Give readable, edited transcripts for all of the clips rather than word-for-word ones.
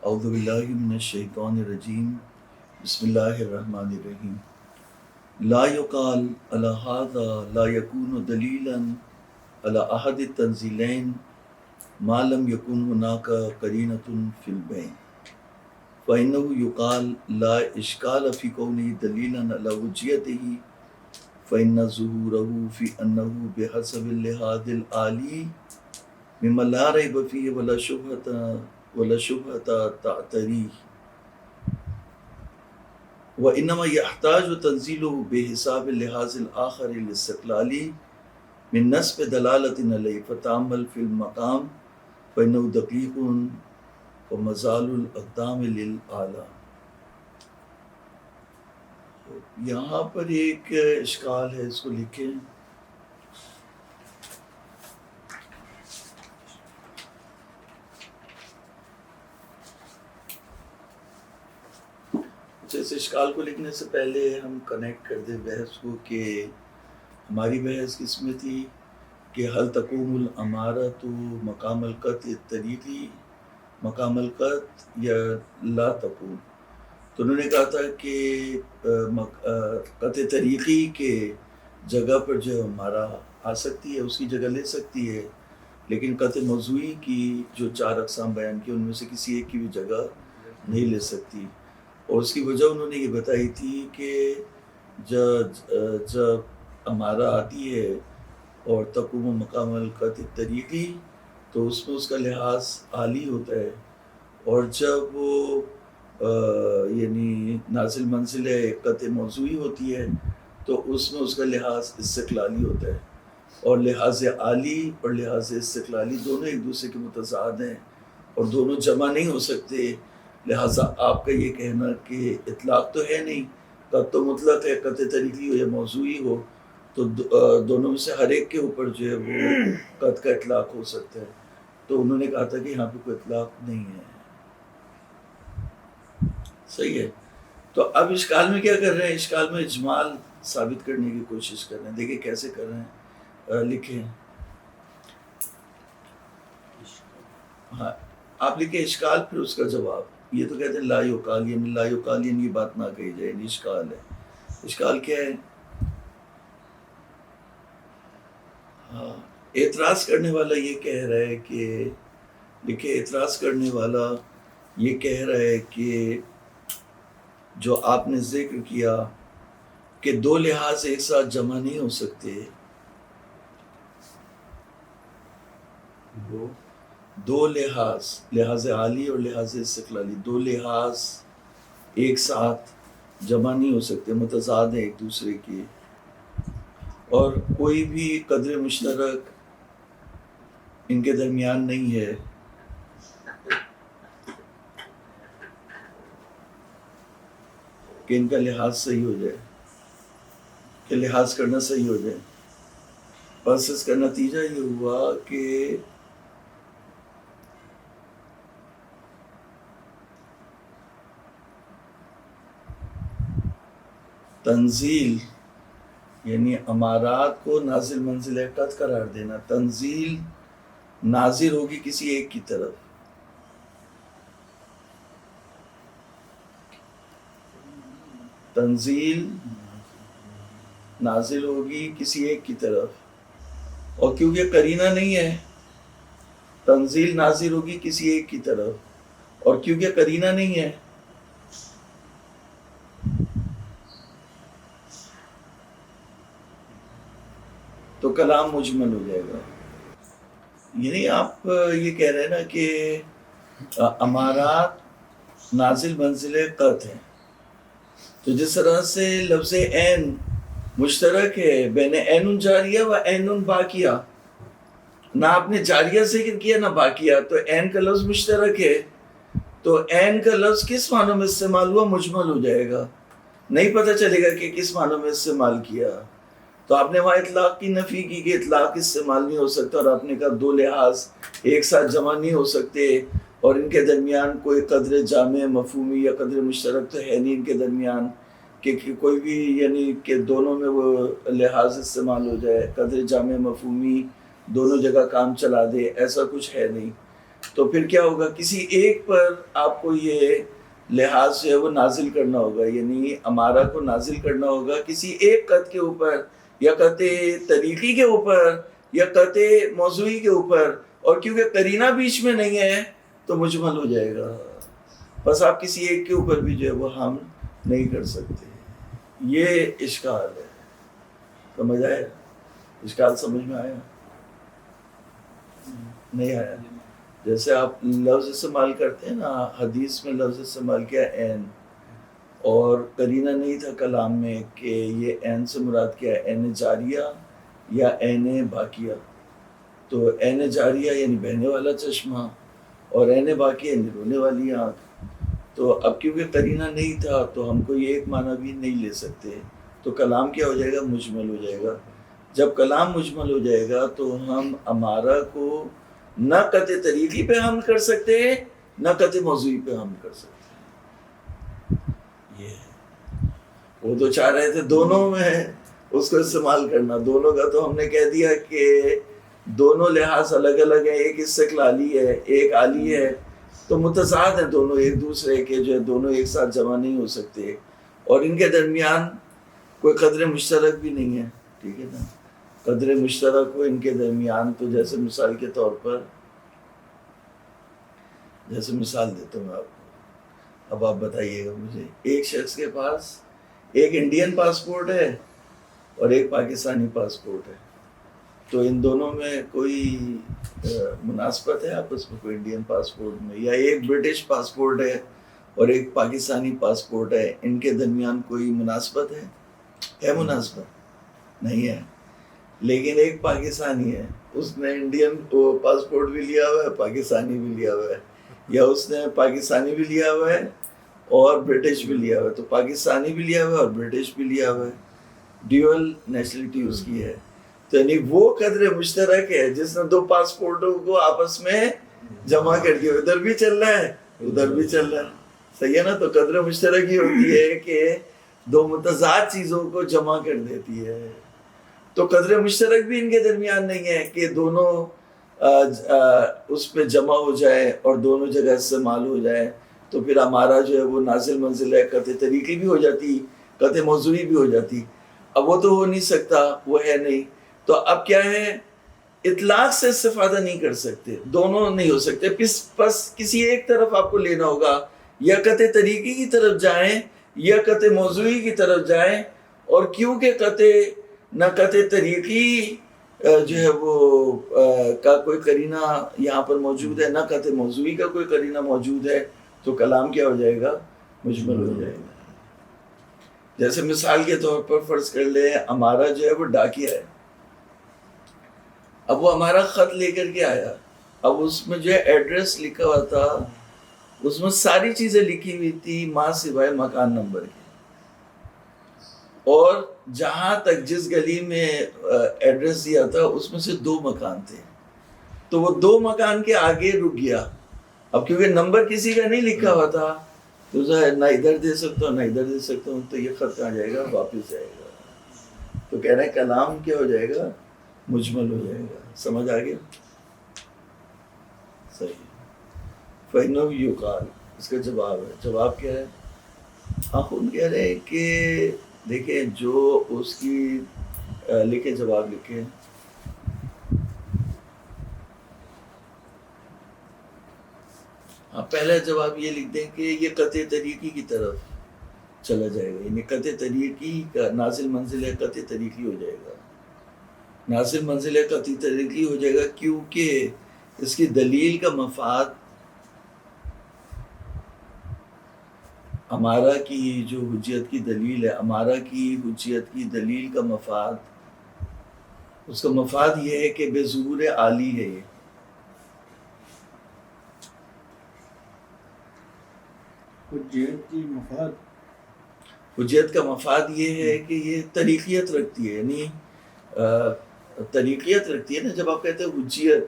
اعوذ باللہ من الشیطان الرجیم بسم اللہ الرحمن الرحیم لا یقال علی ھذا لا یکون دلیلا علی احد التنزیلین ما لم یکن هناک قرینۃ فی البین فإنه یقال لا اشکال فی کونہ دلیلا علی حجیتہ فإن ظہورہ فی انہ بحسب اللحاظ العالی مما لا ریب فیہ ولا شبہۃ تعتریہ وإنما يحتاج تنزيله بحساب اللحاظ الآخر الاستقلالي من نسب دلالة عليه فتأمل في المقام فإنه دقيق ومزال الأقدام للأعلى۔ یہاں پر ایک اشکال ہے، اس کو لکھیں۔ اس اشکال کو لکھنے سے پہلے ہم کنیکٹ کر دیں بحث کو کہ ہماری بحث کس میں تھی کہ حل تقوم الامارۃ مقام القطع طریقی مقام القطع یا لا تقوم۔ تو انہوں نے کہا تھا کہ قطع طریقی کے جگہ پر جو ہمارا آ سکتی ہے، اس کی جگہ لے سکتی ہے، لیکن قطع موضوعی کی جو 4 اقسام بیان کی ان میں سے کسی ایک کی بھی جگہ نہیں لے سکتی۔ اور اس کی وجہ انہوں نے یہ بتائی تھی کہ جب ہمارا آتی ہے اور تقوم مقام القطع طریقی تو اس میں اس کا لحاظ عالی ہوتا ہے، اور جب وہ یعنی نازل منزل قطع موضوعی ہوتی ہے تو اس میں اس کا لحاظ استقلالی ہوتا ہے، اور لحاظ عالی اور لحاظ استقلالی دونوں ایک دوسرے کے متضاد ہیں اور دونوں جمع نہیں ہو سکتے۔ لہٰذا آپ کا یہ کہنا کہ اطلاق تو ہے نہیں، قط تو مطلق ہے، قطع طریقی ہو یا موضوعی ہو، تو دونوں میں سے ہر ایک کے اوپر جو ہے وہ قط کا اطلاق ہو سکتا ہے۔ تو انہوں نے کہا تھا کہ یہاں پہ کوئی اطلاق نہیں ہے۔ صحیح ہے۔ تو اب اشکال میں کیا کر رہے ہیں؟ اشکال میں اجمال ثابت کرنے کی کوشش کر رہے ہیں۔ دیکھیں کیسے کر رہے ہیں، لکھیں۔ ہاں آپ لکھیں اشکال، پھر اس کا جواب۔ یہ تو کہتے ہیں لا یقال، یعنی لا یقال یعنی یہ بات نہ کہی جائے، یعنی اشکال ہے۔ اشکال کیا ہے؟ ہاں اعتراض کرنے والا یہ کہہ رہا ہے کہ لکھے، اعتراض کرنے والا یہ کہہ رہا ہے کہ جو آپ نے ذکر کیا کہ 2 لحاظ ایک ساتھ جمع نہیں ہو سکتے، 2 لحاظ عالی اور لحاظ استقلالی، 2 لحاظ ایک ساتھ جمع نہیں ہو سکتے، متضاد ہیں ایک دوسرے کے، اور کوئی بھی قدر مشترک ان کے درمیان نہیں ہے۔ کہ ان کا لحاظ صحیح ہو جائے، کہ لحاظ کرنا صحیح ہو جائے۔ بس اس کا نتیجہ یہ ہوا کہ تنزیل یعنی امارات کو نازل منزل قطع قرار دینا، تنزیل نازل ہوگی کسی ایک کی طرف، تنزیل نازل ہوگی کسی ایک کی طرف، اور کیونکہ قرینہ نہیں ہے تنزیل نازل ہوگی کسی ایک کی طرف، اور کیونکہ قرینہ نہیں ہے تو کلام مجمل ہو جائے گا۔ یعنی آپ یہ کہہ رہے ہیں نا کہ امارات نازل منزل قطع ہیں، تو جس طرح سے لفظ عین مشترک ہے بین عین جاریہ و عین باقیہ، نہ آپ نے جاریہ ذکر کیا نہ باقیہ، تو عین کا لفظ مشترک ہے، تو عین کا لفظ کس معنوں میں استعمال ہوا؟ مجمل ہو جائے گا، نہیں پتہ چلے گا کہ کس معنوں میں استعمال کیا۔ تو آپ نے وہاں اطلاق کی نفی کی کہ اطلاق استعمال نہیں ہو سکتا، اور آپ نے کہا 2 لحاظ ایک ساتھ جمع نہیں ہو سکتے، اور ان کے درمیان کوئی قدر جامع مفہومی یا قدر مشترک تو ہے نہیں ان کے درمیان کہ کوئی بھی یعنی کہ دونوں میں وہ لحاظ استعمال ہو جائے، قدر جامع مفہومی دونوں جگہ کام چلا دے، ایسا کچھ ہے نہیں۔ تو پھر کیا ہوگا, کسی ایک پر آپ کو یہ لحاظ جو ہے وہ نازل کرنا ہوگا, یعنی امارہ کو نازل کرنا ہوگا کسی ایک قط کے اوپر, یا قط طریقی کے اوپر, یا قط موضوعی کے اوپر, اور کیونکہ قرینہ بیچ میں نہیں ہے تو مجمل ہو جائے گا. بس آپ کسی ایک کے اوپر بھی جو ہے وہ ہم نہیں کر سکتے. یہ اشکال ہے. سمجھ آیا؟ اشکال سمجھ میں آیا؟ نہیں آیا؟ جیسے آپ لفظ استعمال کرتے ہیں نا, حدیث میں لفظ استعمال کیا عین, اور قرینہ نہیں تھا کلام میں کہ یہ عین سے مراد کیا ہے, عین جاریہ یا عین باقیہ. تو عین جاریہ یعنی بہنے والا چشمہ, اور عین باقیہ یعنی رونے والی آنکھ. تو اب کیونکہ قرینہ نہیں تھا تو ہم کو یہ ایک معنی بھی نہیں لے سکتے, تو کلام کیا ہو جائے گا, مجمل ہو جائے گا. جب کلام مجمل ہو جائے گا تو ہم امارہ کو نہ قطع طریقی پہ حمل کر سکتے نہ قطع موضوعی پہ حمل کر سکتے. یہ وہ تو چاہ رہے تھے دونوں میں اس کو استعمال کرنا. دونوں کا تو ہم نے کہہ دیا کہ دونوں لحاظ الگ الگ ہیں, ایک استقلالی ہے ایک عالی ہے, تو متضاد ہیں دونوں ایک دوسرے کے, جو ہے دونوں ایک ساتھ جمع نہیں ہو سکتے, اور ان کے درمیان کوئی قدر مشترک بھی نہیں ہے. ٹھیک ہے نا, قدر مشترک ہو ان کے درمیان. تو جیسے مثال کے طور پر, جیسے مثال دیتا ہوں آپ کو, اب آپ بتائیے گا مجھے, ایک شخص کے پاس ایک انڈین پاسپورٹ ہے اور ایک پاکستانی پاسپورٹ ہے, تو ان دونوں میں کوئی مناسبت ہے آپس میں, کوئی انڈین پاسپورٹ میں, یا ایک برٹش پاسپورٹ ہے اور ایک پاکستانی پاسپورٹ ہے, ان کے درمیان کوئی مناسبت ہے؟ ہے مناسبت؟ نہیں ہے. لیکن ایک پاکستانی ہے, اس نے انڈین پاسپورٹ بھی لیا ہوا ہے, پاکستانی بھی لیا ہوا ہے, یا اس نے پاکستانی بھی لیا ہوا ہے اور برٹش بھی لیا ہوا ہے. تو پاکستانی بھی لیا ہوا ہے اور برٹش بھی لیا ہوا ہے, ڈیول نیشنلٹی اس کی ہے. تو یعنی وہ قدر مشترک ہے جس نے دو پاسپورٹوں کو آپس میں جمع کر دیا, ادھر بھی چل رہا ہے ادھر بھی چل رہا ہے. صحیح ہے نا. تو قدر مشترک یہ ہوتی ہے کہ دو متضاد چیزوں کو جمع کر دیتی ہے. تو قدر مشترک بھی ان کے درمیان نہیں ہے کہ دونوں اس پہ جمع ہو جائے اور دونوں جگہ استعمال ہو جائے. تو پھر ہمارا جو ہے وہ نازل منزل ہے, قطع طریقی بھی ہو جاتی, قطع موضوعی بھی ہو جاتی. اب وہ تو ہو نہیں سکتا, وہ ہے نہیں. تو اب کیا ہے, اطلاق سے استفادہ نہیں کر سکتے, دونوں نہیں ہو سکتے. بس کسی ایک طرف آپ کو لینا ہوگا, یا قطع طریقی کی طرف جائیں یا قطع موضوعی کی طرف جائیں. اور کیونکہ نہ قطع طریقی جو ہے وہ کا کوئی قرینہ یہاں پر موجود ہے, نہ قطع موضوعی کا کوئی قرینہ موجود ہے, تو کلام کیا ہو جائے گا, مجمل ہو جائے گا. جیسے مثال کے طور پر فرض کر لیں, ہمارا جو ہے وہ ڈاکیہ ہے. اب وہ ہمارا خط لے کر کے آیا, اب اس میں جو ہے ایڈریس لکھا ہوا تھا, اس میں ساری چیزیں لکھی ہوئی تھی ماں سوائے مکان نمبر کے, اور جہاں تک جس گلی میں ایڈریس دیا تھا اس میں سے 2 مکان تھے. تو وہ 2 مکان کے آگے رک گیا. اب کیونکہ نمبر کسی کا نہیں لکھا ہوا تھا, تو نہ ادھر دے سکتا ہوں نہ ادھر دے سکتا ہوں, تو یہ خط کہاں جائے گا, واپس جائے گا. تو کہہ رہے ہیں کلام کیا ہو جائے گا, مجمل ہو جائے گا. سمجھ آ گیا؟ صحیح. فَإِنَّهُ يُقَالُ, اس کا جواب ہے. جواب کیا ہے؟ خود کہہ رہے ہیں کہ دیکھیں جو اس کی لکھیں, جواب لکھیں. پہلا جواب یہ لکھ دیں کہ یہ قطع طریقی کی طرف چلا جائے گا, یعنی قطع طریقی کا نازل منزل ہے, قطع طریقی ہو جائے گا. نازل منزل ہے, قطع طریقی ہو جائے گا, کیونکہ اس کی دلیل کا مفاد, ہمارا کی جو حجیت کی دلیل ہے, ہمارا کی حجیت کی دلیل کا مفاد, اس کا مفاد یہ ہے کہ بے ظہور عالی ہے. یہ حجیت کی مفاد, حجیت کا مفاد یہ ہے کہ یہ طریقیت رکھتی ہے, یعنی طریقیت رکھتی ہے نا. جب آپ کہتے ہیں حجیت,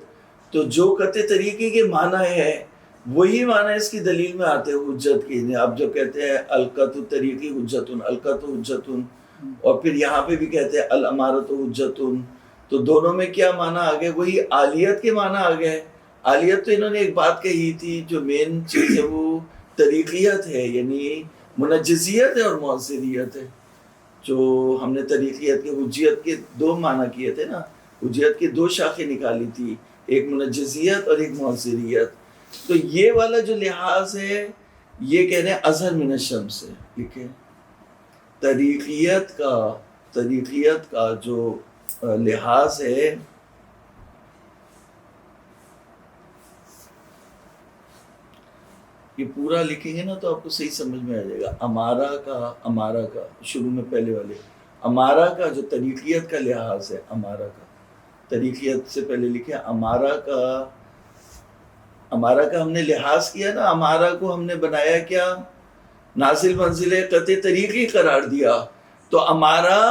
تو جو قطع طریقے کے معنی ہے وہی معنی اس کی دلیل میں آتے ہیں حجت کے. آپ جو کہتے ہیں القطع طریقی حجتن, القطع حجتن, اور پھر یہاں پہ بھی کہتے ہیں الامارۃ حجتن, تو دونوں میں کیا معنی آ گئے, وہی عالیت کے معنی آ گئے. عالیت تو انہوں نے ایک بات کہی تھی، جو مین چیز ہے وہ طریقیت ہے، یعنی منجزیت ہے اور مؤثریت ہے. جو ہم نے طریقیت کے حجیت کے دو معنی کیے تھے نا، حجیت کی دو شاخیں نکالی تھی، ایک منجزیت اور ایک مؤثریت. تو یہ والا جو لحاظ ہے یہ کہہ رہے ہیں اظہر من الشمس ہے. ٹھیک ہے، طریقیت کا جو لحاظ ہے یہ پورا لکھیں گے نا تو آپ کو صحیح سمجھ میں آ جائے گا. امارہ کا شروع میں پہلے والے امارہ کا جو طریقیت کا لحاظ ہے، امارہ کا طریقیت سے پہلے لکھے امارہ کا ہم نے لحاظ کیا نا، امارہ کو ہم نے بنایا کیا، نازل منزل قطع طریقی قرار دیا. تو امارہ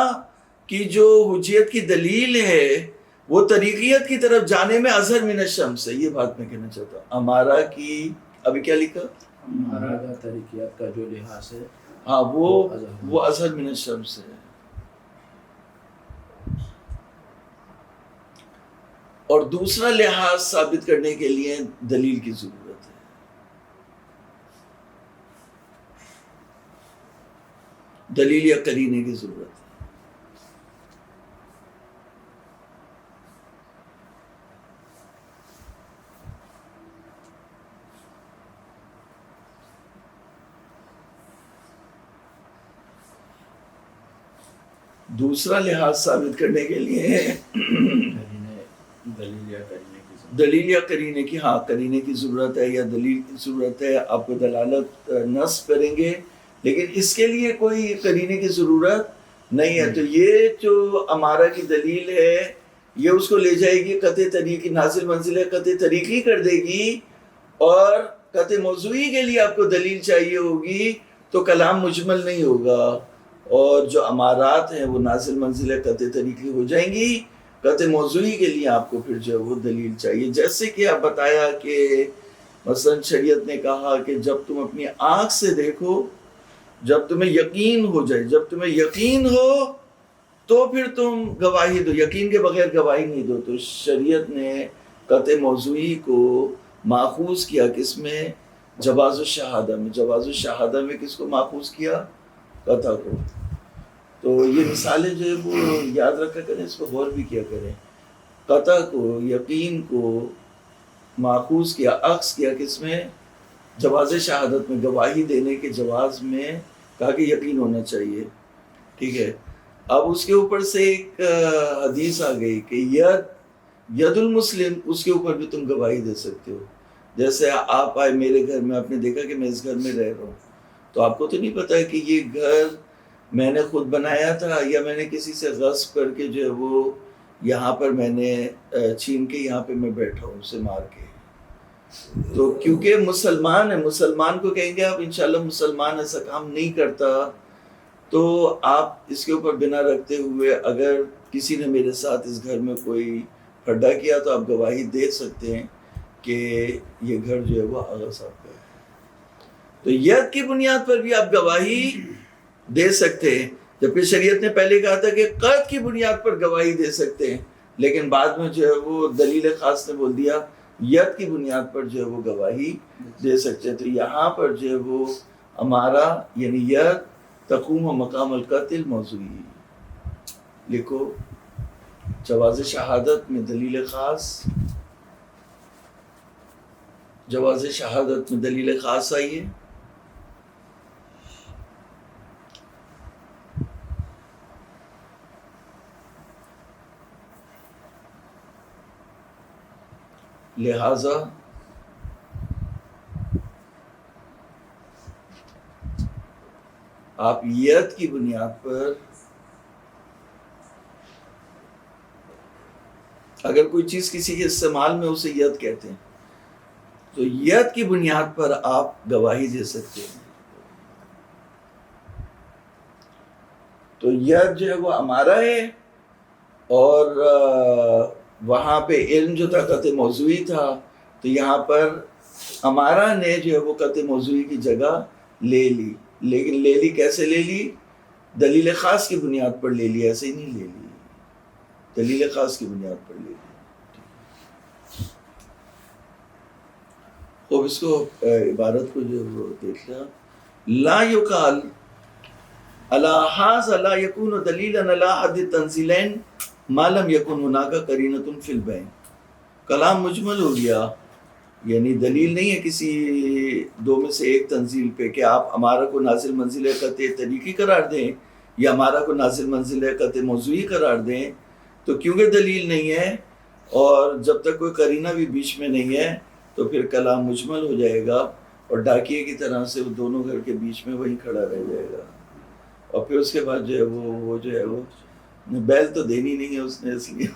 کی جو حجیت کی دلیل ہے وہ طریقیت کی طرف جانے میں اظہر من الشمس ہے. یہ بات میں کہنا چاہتا ہوں. امارہ کی ابھی کیا لکھا، ہمارا کا طریقیات کا جو لحاظ ہے ہاں وہ اظہر من الشمس ہے. اور دوسرا لحاظ ثابت کرنے کے لیے دلیل کی ضرورت ہے. دلیل یا قرینے کی ضرورت ہے. دوسرا لحاظ ثابت کرنے کے لیے دلیل یا قرینے کی قرینے کی ضرورت ہے یا دلیل کی ضرورت ہے. آپ کو دلالت نصب کریں گے لیکن اس کے لیے کوئی قرینے کی ضرورت نہیں ہے. تو یہ جو امارہ کی دلیل ہے یہ اس کو لے جائے گی قطع طریقی، نازل منزل قطع طریقی کر دے گی. اور قطع موضوعی کے لیے آپ کو دلیل چاہیے ہوگی تو کلام مجمل نہیں ہوگا، اور جو امارات ہیں وہ نازل منزل قطع طریقی ہو جائیں گی. قطع موضوعی کے لیے آپ کو پھر جو ہے وہ دلیل چاہیے. جیسے کہ آپ بتایا کہ مثلا شریعت نے کہا کہ جب تم اپنی آنکھ سے دیکھو، جب تمہیں یقین ہو جائے، جب تمہیں یقین ہو تو پھر تم گواہی دو، یقین کے بغیر گواہی نہیں دو. تو شریعت نے قطع موضوعی کو ماخوذ کیا کس میں، جواز الشہادہ میں. جواز الشہادہ میں کس کو ماخوذ کیا، قطع کو. تو یہ مثالیں جو ہے وہ یاد رکھا کریں، اس پر غور بھی کیا کریں. قطع کو، یقین کو ماخوذ کیا، اخذ کیا کس میں، جواز شہادت میں، گواہی دینے کے جواز میں کہا کہ یقین ہونا چاہیے. ٹھیک ہے، اب اس کے اوپر سے ایک حدیث آ گئی کہ ید المسلم، اس کے اوپر بھی تم گواہی دے سکتے ہو. جیسے آپ آئے میرے گھر میں، آپ نے دیکھا کہ میں اس گھر میں رہ رہا ہوں، تو آپ کو تو نہیں پتا کہ یہ گھر میں نے خود بنایا تھا یا میں نے کسی سے غصب کر کے جو ہے وہ یہاں پر میں نے چھین کے یہاں پہ میں بیٹھا ہوں اسے مار کے. تو کیونکہ مسلمان ہے، مسلمان کو کہیں گے آپ انشاءاللہ مسلمان ایسا کام نہیں کرتا. تو آپ اس کے اوپر بنا رکھتے ہوئے اگر کسی نے میرے ساتھ اس گھر میں کوئی پھڈا کیا تو آپ گواہی دے سکتے ہیں کہ یہ گھر جو ہے وہ آغا صاحب کا ہے. تو ید کی بنیاد پر بھی آپ گواہی دے سکتے ہیں، جبکہ شریعت نے پہلے کہا تھا کہ قطع کی بنیاد پر گواہی دے سکتے ہیں، لیکن بعد میں جو ہے وہ دلیل خاص نے بول دیا ید کی بنیاد پر جو ہے وہ گواہی دے سکتے ہیں. تو یہاں پر جو ہے وہ ہمارا یعنی ید تقوم و مقام القتل موضوعی لکھو. جواز شہادت میں دلیل خاص، جواز شہادت میں دلیل خاص آئیے. لہذا آپ ید کی بنیاد پر اگر کوئی چیز کسی کے استعمال میں اسے ید کہتے ہیں تو ید کی بنیاد پر آپ گواہی دے سکتے ہیں. تو ید جو ہے وہ ہمارا ہے، اور وہاں پہ علم جو تھا قطع موضوعی تھا. تو یہاں پر ہمارا نے جو ہے وہ قطع موضوعی کی جگہ لے لی، لیکن لے لی کیسے لے لی، دلیل خاص کی بنیاد پر لے لی، ایسے ہی نہیں لے لی، دلیل خاص کی بنیاد پر لے لی. اب اس کو عبارت کو جو وہ دیکھ لیا، لا یقال علی ھذا لا یکون دلیلا علی حد التنزیلین ما لم یکن ہناک قرینۃ فی البین. کلام مجمل ہو گیا، یعنی دلیل نہیں ہے کسی دو میں سے ایک تنزیل پہ کہ آپ ہمارا کو نازل منزل قطع طریقی قرار دیں یا ہمارا کو نازل منزل قطع موضوعی قرار دیں. تو کیونکہ دلیل نہیں ہے اور جب تک کوئی قرینہ بھی بیچ میں نہیں ہے تو پھر کلام مجمل ہو جائے گا اور ڈاکیے کی طرح سے وہ دونوں گھر کے بیچ میں وہیں کھڑا رہ جائے گا. اور پھر اس کے بعد جو ہے وہ جو ہے وہ بیل تو دینی نہیں ہے اس نے، اس لیے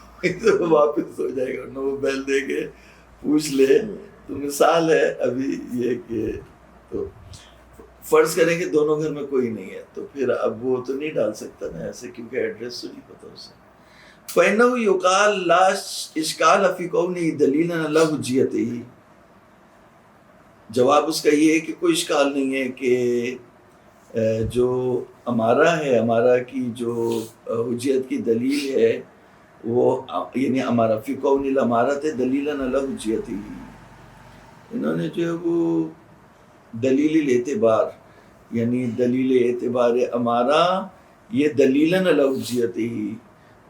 واپس ہو جائے گا. وہ بیل دے کے پوچھ لے. تو مثال ہے ابھی یہ کہ تو فرض کریں کہ دونوں گھر میں کوئی نہیں ہے تو پھر اب وہ تو نہیں ڈال سکتا نا ایسے، کیونکہ ایڈریس تو نہیں پتا اسے. فَإِنَّهُ يُقَالُ لَا إِشْكَالَ فِي كَوْنِهِ دَلِيلًا عَلَى حُجِّيَتِهِ. جواب اس کا یہ ہے کہ کوئی اشکال نہیں ہے کہ جو ہمارا ہے، ہمارا کی جو حجیت کی دلیل ہے وہ یعنی ہمارا فی کون الامارت دلیلا علی حجیتہ، انہوں نے جو ہے وہ دلیل الاعتبار یعنی دلیل اعتبار ہمارا یہ دلیلا علی حجیتہ.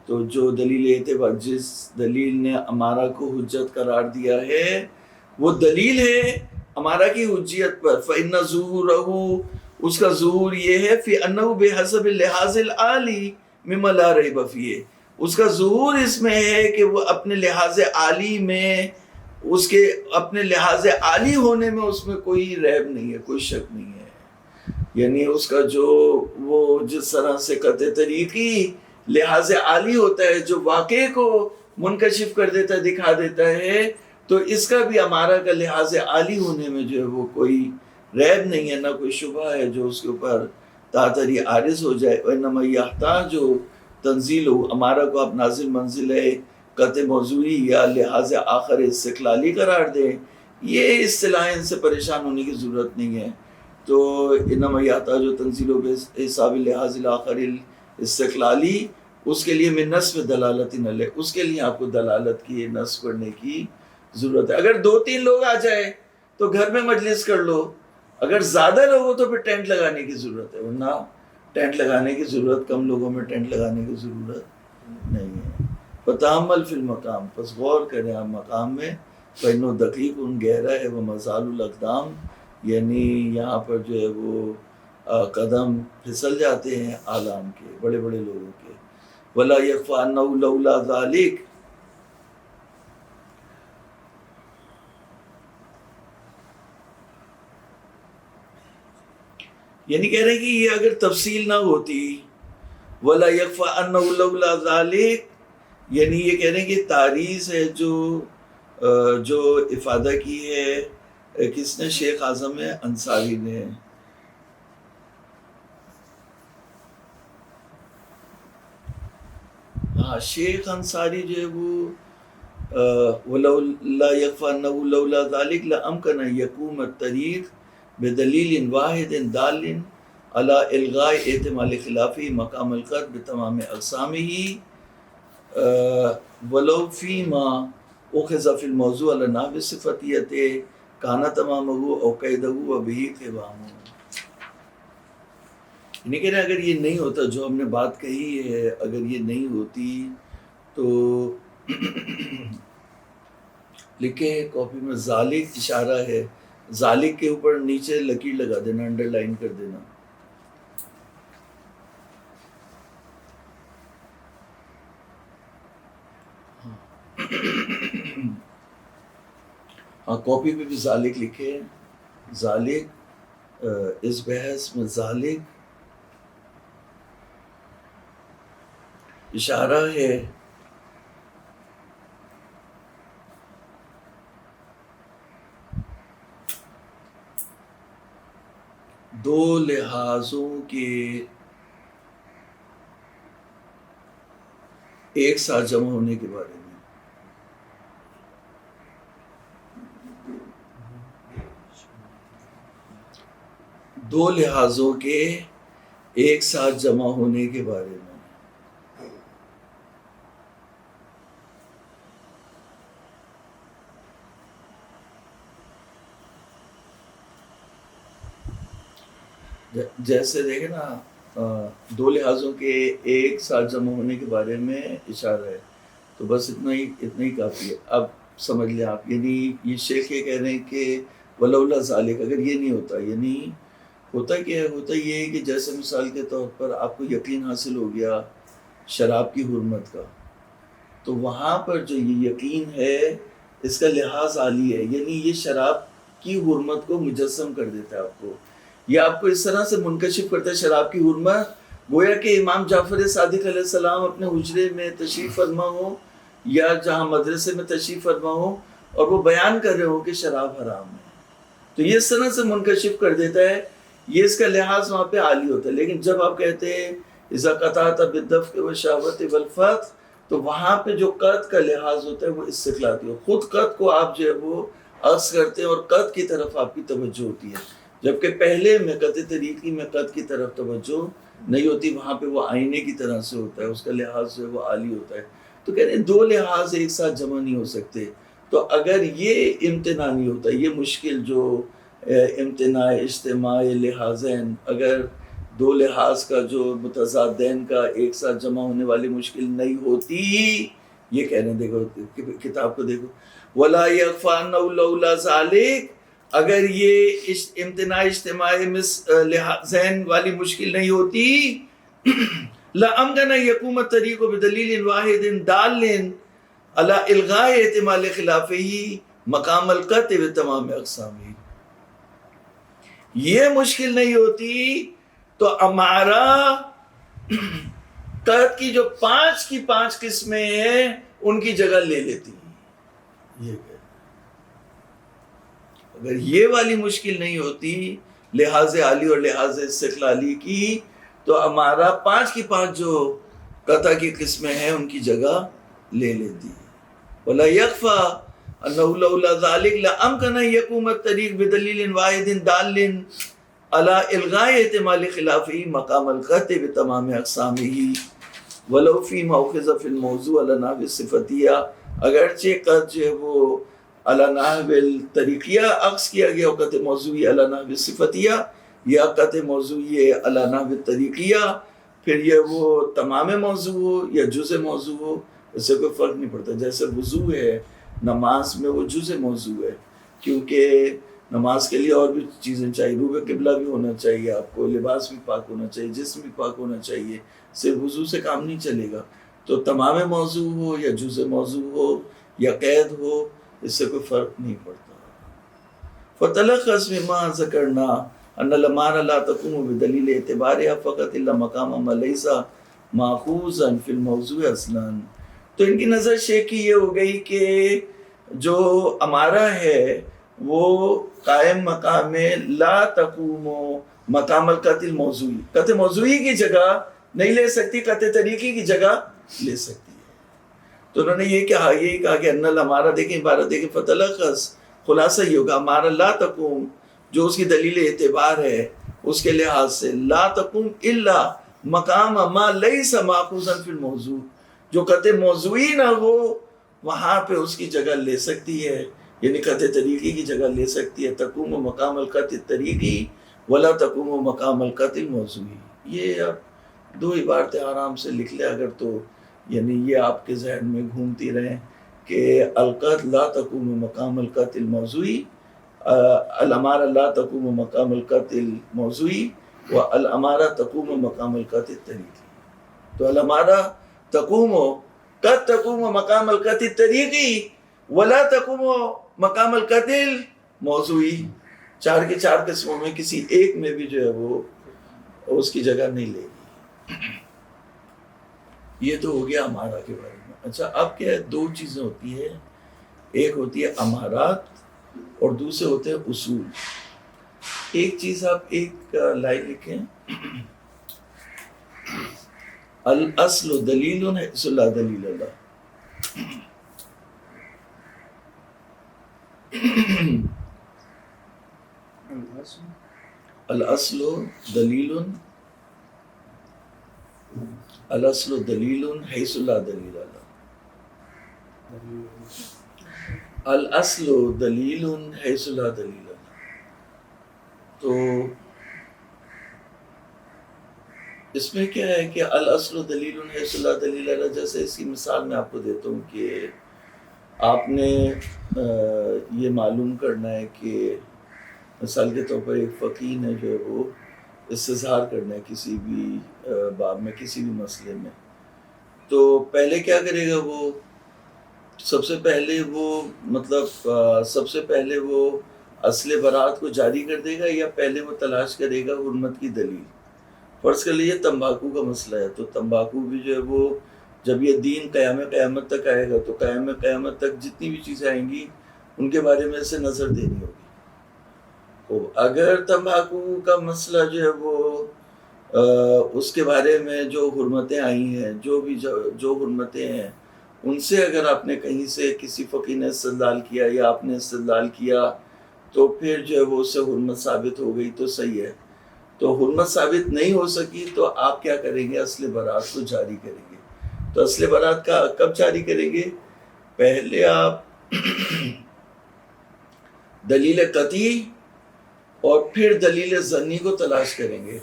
تو جو دلیل اعتبار جس دلیل نے ہمارا کو حجت قرار دیا ہے وہ دلیل ہے ہمارا کی حجیت پر. فإن ظہورہ، اس کا ظہور یہ ہے فی انہ بحسب اللحاظ العالی مما لا ریب فیہ، اس کا ظہور اس میں ہے کہ وہ اپنے لحاظ عالی میں، اس کے اپنے لحاظ عالی ہونے میں اس میں کوئی ریب نہیں ہے، کوئی شک نہیں ہے. یعنی اس کا جو وہ جس طرح سے قطع طریقی لحاظ عالی ہوتا ہے جو واقعے کو منکشف کر دیتا ہے، دکھا دیتا ہے، تو اس کا بھی ہمارا کا لحاظ عالی ہونے میں جو ہے وہ کوئی ریب نہیں ہے، نہ کوئی شبہ ہے جو اس کے اوپر تعتری عارض ہو جائے. وَإِنَّمَا يَحْتَاجُ تنزیلُ، ہمارا کو آپ نازل منزل قطع موضوعی یا لحاظ آخر استقلالی قرار دیں، یہ اصطلاح ان سے پریشان ہونے کی ضرورت نہیں ہے. تو انما یحتاج تنزیل بحساب اللحاظ الاخر الاستقلالی، اس کے لیے میں نصب دلالت علیہ، اس کے لیے آپ کو دلالت کی نصب کرنے کی ضرورت ہے. اگر دو تین لوگ آ جائے تو گھر میں مجلس کر لو، اگر زیادہ لوگ ہو تو پھر ٹینٹ لگانے کی ضرورت ہے، ورنہ ٹینٹ لگانے کی ضرورت، کم لوگوں میں ٹینٹ لگانے کی ضرورت نہیں ہے. فتحمل فی المقام، پس غور کریں آپ مقام میں. فإنه دقیق، ان گہرا ہے، وہ مزال الاقدام، یعنی یہاں پر جو ہے وہ قدم پھسل جاتے ہیں اعلام کے، بڑے بڑے لوگوں کے. ولا یخفی انہ لولا ذلک، یعنی کہہ رہے ہیں کہ یہ اگر تفصیل نہ ہوتی، ولا یخفی انہ لولا ذلک، یعنی یہ کہہ رہے ہیں کہ تعریض ہے جو افادہ کی ہے کس نے؟ شیخ اعظم انصاری نے. ہاں شیخ انصاری جو ہے وہ وَلَوْ لَا يَخْفَى أَنَّهُ لَوْلَا ذَلِكَ لَأَمْكَنَ أَن يَقُومَ الطَّرِيقُ بِدَلِيلٍ وَاحِدٍ دَالٍ عَلَى إِلْغَاءِ احتمال خلافه مقام القطع بتمام اقسامه وَلَوْ فِيمَا أُخِذَ فِي الْمَوْضُوعِ عَلَى نَحْوِ الصِّفَتِيَّةِ كَانَ تَمَامُهُ أَوْ قَيْدُهُ وَبِهِ قِوَامٌ. یعنی کہ اگر یہ نہیں ہوتا جو ہم نے بات کہی ہے، اگر یہ نہیں ہوتی تو لکھے کاپی میں ذالک اشارہ ہے، ذالک کے اوپر نیچے لکیر لگا دینا، انڈر لائن کر دینا. ہاں کاپی پہ بھی ذالک لکھے، ذالک اس بحث میں ذالک اشارہ ہے دو لحاظوں کے ایک ساتھ جمع ہونے کے بارے میں. دو لحاظوں کے ایک ساتھ جمع ہونے کے بارے میں. جیسے دیکھیں نا دو لحاظوں کے ایک ساتھ جمع ہونے کے بارے میں اشارہ ہے، تو بس اتنا ہی کافی ہے. اب سمجھ لیں آپ، یعنی یہ شیخ یہ کہہ رہے ہیں کہ ولولا ذالک، اگر یہ نہیں ہوتا، یعنی ہوتا کیا ہے، ہوتا یہ ہے کہ جیسے مثال کے طور پر آپ کو یقین حاصل ہو گیا شراب کی حرمت کا، تو وہاں پر جو یہ یقین ہے اس کا لحاظ عالی ہے، یعنی یہ شراب کی حرمت کو مجسم کر دیتا ہے آپ کو، یہ آپ کو اس طرح سے منکشف کرتا ہے شراب کی حرمت، گویا کہ امام جعفر صادق علیہ السلام اپنے حجرے میں تشریف فرما ہو یا جہاں مدرسے میں تشریف فرما ہو اور وہ بیان کر رہے ہو کہ شراب حرام ہے، تو یہ اس طرح سے منکشف کر دیتا ہے، یہ اس کا لحاظ وہاں پہ عالی ہوتا ہے. لیکن جب آپ کہتے ہیں اذا قطعت بالدفع والشہوۃ والفتح، تو وہاں پہ جو قط کا لحاظ ہوتا ہے وہ استقلاتی ہو، خود قط کو آپ جو ہے وہ عکس کرتے ہیں اور قط کی طرف آپ کی توجہ ہوتی ہے، جبکہ پہلے میں قط طریقی میں قط کی طرف توجہ نہیں ہوتی، وہاں پہ وہ آئینے کی طرح سے ہوتا ہے، اس کا لحاظ جو ہے وہ عالی ہوتا ہے. تو کہتے ہیں دو لحاظ ایک ساتھ جمع نہیں ہو سکتے. تو اگر یہ امتناع نہیں ہوتا، یہ مشکل جو امتناع اجتماع لحاظین، اگر دو لحاظ کا جو متضادین کا ایک ساتھ جمع ہونے والی مشکل نہیں ہوتی، یہ کہہ رہے ہیں، دیکھو کتاب کو دیکھو، وَلَا يَخْفَى أَنَّهُ لَوْلَا ذَلِكَ، اگر یہ امتناع اجتماع لحاظین والی مشکل نہیں ہوتی، لَأَمْكَنَ يَقُومَ الطَّرِيقُ بِدَلِيلٍ وَاحِدٍ دَالٍ عَلَى إِلْغَاءِ احتمال خلافه مقام القطع بتمام اقسامه. یہ مشکل نہیں ہوتی تو ہمارا قط کی جو 5 کی 5 قسمیں ہیں ان کی جگہ لے لیتی. یہ اگر یہ والی مشکل نہیں ہوتی لحاظ عالی اور لحاظ استقلالی کی، تو ہمارا 5 کی 5 جو قطع کی قسمیں ہیں ان کی جگہ لے لیتی. وَلَا يَخْفَى أَنَّهُ لَوْلَا ذَلِكَ لَأَمْكَنَ يَقُومَ الطَّرِيقُ بِدَلِيلٍ وَاحِدٍ دَالٍ عَلَى إِلْغَاءِ احتمال خلافه مقام القطع بتمام اقسامه وَلَوْ فِي مَأْخُوذَ فِي الْمَوْضُوعِ عَلَى نَحْوِ الصِّفَتِيَّةِ، اگرچہ قط جو ہے وہ علی نحو الطریقیہ عکس کیا گیا، قط موضوعی علی نحو الصفتیہ یا قط موضوعی علی نحو الطریقیہ، پھر یہ وہ تمام موضوع ہو یا جزء موضوع ہو، اس سے کوئی فرق نہیں پڑتا. جیسے وضو ہے نماز میں، وہ جزء موضوع ہے، کیونکہ نماز کے لیے اور بھی چیزیں چاہیے، روح قبلہ بھی ہونا چاہیے، آپ کو لباس بھی پاک ہونا چاہیے، جسم بھی پاک ہونا چاہیے، صرف وضو سے کام نہیں چلے گا. تو تمام موضوع ہو یا جزء موضوع ہو یا قید ہو، اس سے کوئی فرق نہیں پڑتا. فَتَلَخَّصْ مِمَّا ذَكَرْنَا أَنَّ الْأَمَارَ لَا تَقُومُ بِدَلِيلِ اعْتِبَارِهَا فَقَطْ إِلَّا مَقَامًا مَا لَيْسَ مَأْخُوذًا فِي الْمَوْضُوعِ أَصْلًا. تو ان کی نظر شیخ کی یہ ہو گئی کہ جو امارہ ہے وہ قائم مقام لا تقوم مقام القطع الموضوعی، قطع موضوعی کی جگہ نہیں لے سکتی، قطع طریقی کی جگہ لے سکتی ہے. تو انہوں نے یہ کہا کہ ان ہمارا دیکھیں عبارت دیکھیں فتلخص، خلاصہ یہ ہوگا ہمارا لا تقوم جو اس کی دلیل اعتبار ہے اس کے لحاظ سے لا تقوم الا مقام ما لیس ماخوذا فی الموضوع، جو قطع موضوعی نہ ہو وہاں پہ اس کی جگہ لے سکتی ہے، یعنی قطع طریقی کی جگہ لے سکتی ہے. تقوم مقام القطع الطریقی ولا تقوم مقام القطع الموضوعی. یہ اب 2 عبارتیں آرام سے لکھ لیں اگر، تو یعنی یہ آپ کے ذہن میں گھومتی رہیں کہ القطع لا تقوم مقام القطع الموضوعی، الامارہ لا تقوم مقام القطع الموضوعی والامارہ تقوم مقام القطع الطریقی. تو الامارہ تقوم قد تقوم مقام القطع الطریقی ولا تقوم مقام القطع الموضوعی. 4 کی 4 قسموں میں کسی ایک میں بھی جو ہے وہ اس کی جگہ نہیں لے گی. یہ تو ہو گیا امارہ کے بارے میں. اچھا اب کیا ہے، 2 چیزیں ہوتی ہیں، ایک ہوتی ہے امارات اور دوسرے ہوتے ہیں اصول. ایک چیز آپ ایک لائن لکھیں، الاصل دلیل حیث لا دلیل اللہ. الاصل دلیل، الاصل دلیل حیث لا دلیل اللہ. الاصل دلیل حیث لا دلیل اللہ. تو اس میں کیا ہے کہ الاصل دلیل حیث لا دلیل علیہ، جیسے اس کی مثال میں آپ کو دیتا ہوں کہ آپ نے یہ معلوم کرنا ہے کہ مثال کے طور پر ایک فقیہ نے جو ہے وہ استظہار کرنا ہے کسی بھی باب میں، کسی بھی مسئلے میں، تو پہلے کیا کرے گا وہ؟ سب سے پہلے وہ اصل برات کو جاری کر دے گا، یا پہلے وہ تلاش کرے گا حرمت کی دلیل؟ فرض کر لیجیے تمباکو کا مسئلہ ہے، تو تمباکو بھی جو ہے وہ جب یہ دین قیامت تک آئے گا تو قیامت تک جتنی بھی چیزیں آئیں گی ان کے بارے میں سے نظر دینی ہوگی۔ تو اگر تمباکو کا مسئلہ جو ہے وہ اس کے بارے میں جو حرمتیں آئی ہیں، جو حرمتیں ہیں، ان سے اگر آپ نے کہیں سے کسی فقیہ نے استدلال کیا یا آپ نے استدلال کیا تو پھر جو ہے وہ اس سے حرمت ثابت ہو گئی تو صحیح ہے۔ تو حرمت ثابت نہیں ہو سکی تو آپ کیا کریں گے؟ اصل برات کو جاری کریں گے۔ تو اصل برات کا کب جاری کریں گے؟ پہلے آپ دلیل قطعی اور پھر دلیل ظنی کو تلاش کریں گے۔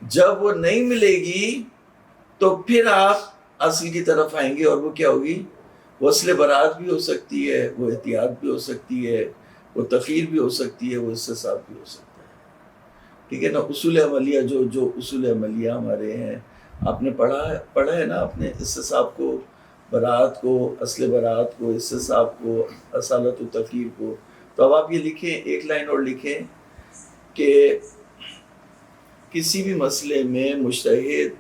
جب وہ نہیں ملے گی تو پھر آپ اصل کی طرف آئیں گے، اور وہ کیا ہوگی؟ وہ اصل برات بھی ہو سکتی ہے، وہ احتیاط بھی ہو سکتی ہے، وہ تخیر بھی ہو سکتی ہے، وہ استصحاب بھی ہو سکتا ہے۔ ٹھیک ہے نا؟ اصول عملیہ جو اصول عملیہ ہمارے ہیں، آپ نے پڑھا ہے نا، آپ نے استصحاب کو، برات کو، اصل برات کو، استصحاب کو، اصالت و تخیر کو۔ تو اب آپ یہ لکھیں، ایک لائن اور لکھیں کہ کسی بھی مسئلے میں مجتہد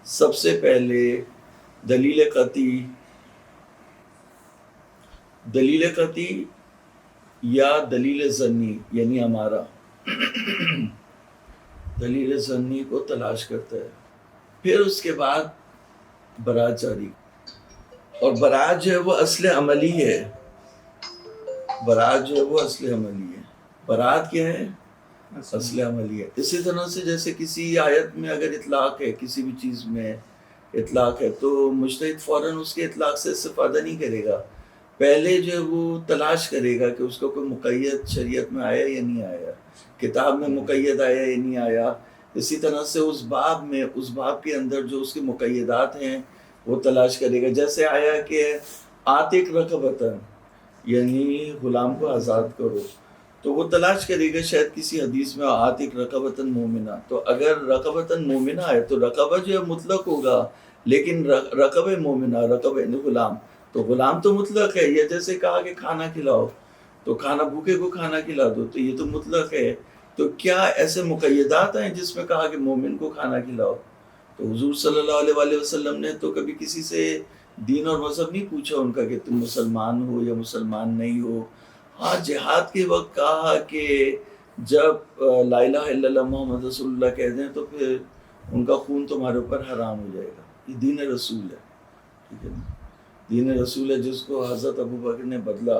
سب سے پہلے دلیل قطعی یا دلیل ظنی، یعنی ہمارا دلیل ظنی کو تلاش کرتا ہے، پھر اس کے بعد برات جاری۔ اور برات جو ہے وہ اصل عملی ہے، برات جو ہے وہ اصل عملی ہے۔ برات کیا ہے؟ اصل عملی ہے۔ اسی طرح سے جیسے کسی آیت میں اگر اطلاق ہے، کسی بھی چیز میں اطلاق ہے، تو مجتہد فوراً اس کے اطلاق سے استفادہ نہیں کرے گا، پہلے جو ہے وہ تلاش کرے گا کہ اس کو کوئی مقید شریعت میں آیا یا نہیں آیا، کتاب میں مقید آیا یا نہیں آیا۔ اسی طرح سے اس باب کے اندر جو اس کے مقیدات ہیں وہ تلاش کرے گا۔ جیسے آیا کہ عاتق رقبتاً، یعنی غلام کو آزاد کرو، تو وہ تلاش کرے گا شاید کسی حدیث میں عاتق رقبتاً مومنہ، تو اگر رقبتاً مومنہ ہے تو رقبہ جو ہے مطلق ہوگا، لیکن رقبہ مومنہ، رقبہ غلام، تو غلام تو مطلق ہے۔ یا جیسے کہا کہ کھانا کھلاؤ، تو کھانا بھوکے کو کھانا کھلا دو، تو یہ تو مطلق ہے۔ تو کیا ایسے مقیدات ہیں جس میں کہا کہ مومن کو کھانا کھلاؤ؟ تو حضور صلی اللہ علیہ وآلہ وسلم نے تو کبھی کسی سے دین اور مذہب نہیں پوچھا ان کا کہ تم مسلمان ہو یا مسلمان نہیں ہو۔ ہاں، جہاد کے وقت کہا کہ جب لا الہ الا اللہ محمد رسول اللہ کہہ دیں تو پھر ان کا خون تمہارے اوپر حرام ہو جائے گا۔ یہ دین رسول ہے، ٹھیک ہے نا؟ دین رسول ہے جس کو حضرت ابو بکر نے بدلا،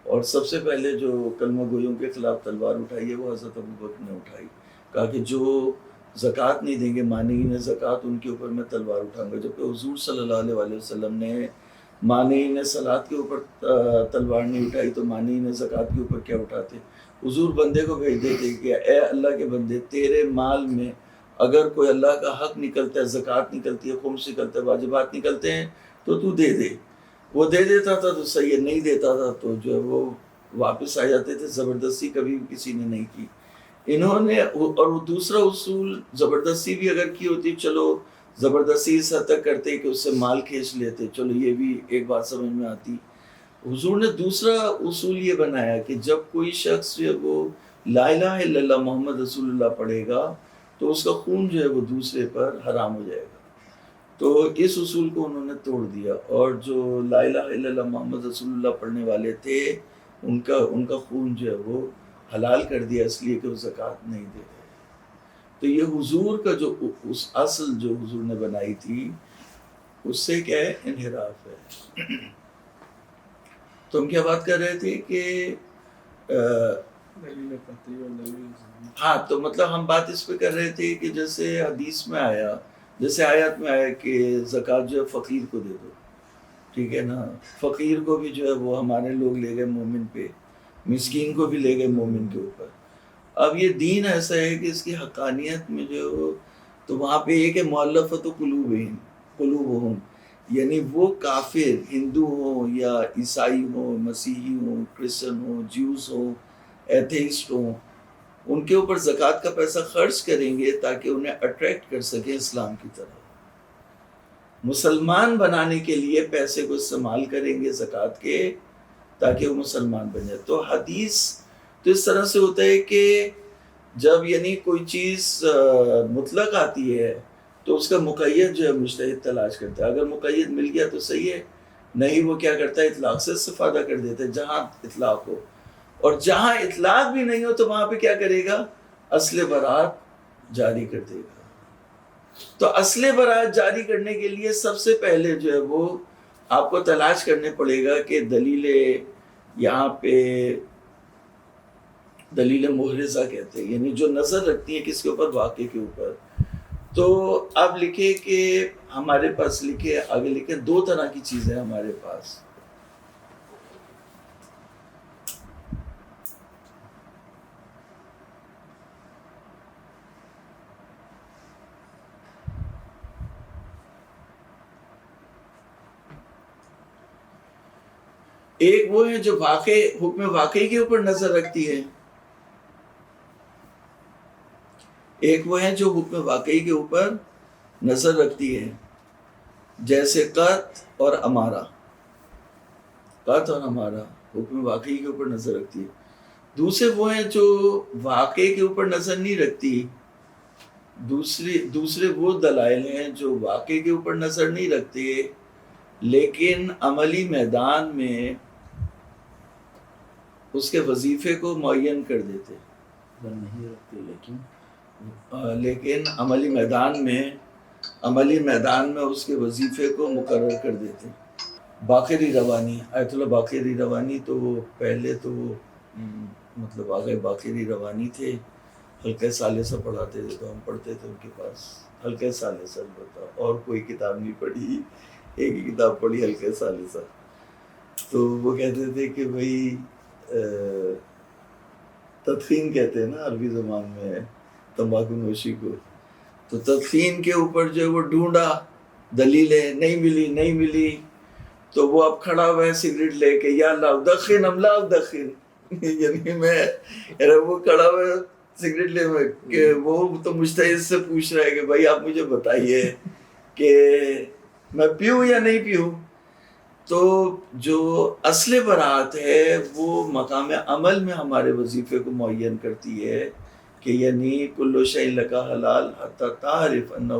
اور سب سے پہلے جو کلمہ گویوں کے خلاف تلوار اٹھائی ہے وہ حضرت ابو بکر نے اٹھائی، کہا کہ جو زکوٰۃ نہیں دیں گے، مانعین زکوٰۃ، ان کے اوپر میں تلوار اٹھاؤں گا۔ جبکہ حضور صلی اللہ علیہ وآلہ وسلم نے مانعین صلاۃ کے اوپر تلوار نہیں اٹھائی تو مانعین زکوٰۃ کے اوپر کیا اٹھاتے؟ حضور بندے کو بھیج دیتے کہ اے اللہ کے بندے، تیرے مال میں اگر کوئی اللہ کا حق نکلتا ہے، زکوٰۃ نکلتی ہے، خمس نکلتا ہے، واجبات نکلتے ہیں تو تو دے دے۔ وہ دے دیتا تھا تو صحیح ہے، نہیں دیتا تھا تو جو ہے وہ واپس آ جاتے تھے۔ زبردستی کبھی بھی کسی نے نہیں کی انہوں نے۔ اور دوسرا اصول، زبردستی بھی اگر کی ہوتی، چلو زبردستی اس حد تک کرتے کہ اس سے مال کھینچ لیتے، چلو یہ بھی ایک بات سمجھ میں آتی۔ حضور نے دوسرا اصول یہ بنایا کہ جب کوئی شخص جو ہے وہ لا الہ الا اللہ محمد رسول اللہ پڑھے گا تو اس کا خون جو ہے وہ دوسرے پر حرام ہو جائے گا۔ تو اس اصول کو انہوں نے توڑ دیا، اور جو لا الہ الا اللہ محمد رسول اللہ پڑھنے والے تھے ان کا خون جو ہے وہ حلال کر دیا، اس لیے کہ وہ زکوٰۃ نہیں دے رہے۔ تو یہ حضور کا جو اس اصل جو حضور نے بنائی تھی اس سے کیا ہے؟ انحراف ہے۔ تو ہم کیا بات کر رہے تھے کہ دلیل قطعی اور دلیل ظنی۔ ہاں، تو مطلب ہم بات اس پہ کر رہے تھے کہ جیسے حدیث میں آیا، جیسے آیات میں آیا کہ زکوٰۃ جو ہے فقیر کو دے دو، ٹھیک ہے نا؟ فقیر کو بھی جو ہے وہ ہمارے لوگ لے گئے مومن پہ، مسکین کو بھی لے گئے مومن کے اوپر۔ اب یہ دین ایسا ہے کہ اس کی حقانیت میں جو تو وہاں پہ ایک ہے مؤلفۃ قلوبہم، یعنی وہ کافر ہندو ہوں یا عیسائی ہوں، مسیحی ہوں، کرسچن ہوں، جیوز ہوں، ایتھیسٹ ہوں، ان کے اوپر زکوٰۃ کا پیسہ خرچ کریں گے تاکہ انہیں اٹریکٹ کر سکیں اسلام کی طرف، مسلمان بنانے کے لیے پیسے کو استعمال کریں گے زکوٰۃ کے تاکہ وہ مسلمان بن جائے۔ تو حدیث تو اس طرح سے ہوتا ہے کہ جب یعنی کوئی چیز مطلق آتی ہے تو اس کا مقید جو ہے مجتہد تلاش کرتا ہے، اگر مقید مل گیا تو صحیح ہے، نہیں وہ کیا کرتا ہے اطلاق سے استفادہ کر دیتا ہے جہاں اطلاق ہو، اور جہاں اطلاق بھی نہیں ہو تو وہاں پہ کیا کرے گا، اصل برات جاری کر دے گا۔ تو اصل برات جاری کرنے کے لیے سب سے پہلے جو ہے وہ آپ کو تلاش کرنے پڑے گا کہ دلیل یہاں پہ دلیل محرزہ کہتے ہیں، یعنی جو نظر رکھتی ہیں کس کے اوپر، واقعے کے اوپر۔ تو اب لکھے کہ ہمارے پاس لکھے آگے لکھے دو طرح کی چیزیں ہمارے پاس، ایک وہ ہے جو حکم واقعی کے اوپر نظر رکھتی ہے، ایک وہ ہے جو حکم واقعی کے اوپر نظر رکھتی ہے، جیسے قط اور امارہ، قط اور امارہ حکم واقعی کے اوپر نظر رکھتی ہے۔ دوسرے وہ ہیں جو واقعے کے اوپر نظر نہیں رکھتی، دوسرے وہ دلائل ہیں جو واقعے کے اوپر نظر نہیں رکھتے لیکن عملی میدان میں اس کے وظیفے کو معین کر دیتے، نہیں رکھتے لیکن عملی میدان میں اس کے وظیفے کو مقرر کر دیتے۔ باقری روانی، آیت اللہ باقری روانی تو وہ پہلے تو وہ مطلب آگے باقری روانی تھے، حلقہ ثالثہ پڑھاتے تھے تو ہم پڑھتے تھے ان کے پاس، حلقہ ثالثہ البتہ، اور کوئی کتاب نہیں پڑھی، ایک ہی کتاب پڑھی حلقہ ثالثہ۔ تو وہ کہتے تھے کہ بھائی تدخین کہتے ہیں نا عربی زبان میں تمباکو نوشی کو، تو تدخین کے اوپر جو وہ ڈھونڈا دلیلیں، نہیں ملی تو وہ اب کھڑا ہوا ہے سگریٹ لے کے، یا اللہ ادخن ام لا ادخن، یعنی وہ کھڑا ہوا ہے سگریٹ لے میں کہ وہ تو مجتہد سے پوچھ رہا ہے کہ بھائی آپ مجھے بتائیے کہ میں پیوں یا نہیں پیوں۔ تو جو اصل برات ہے وہ مقام عمل میں ہمارے وظیفے کو معین کرتی ہے کہ یعنی کل شیء لک حلال حتی تعرف انہ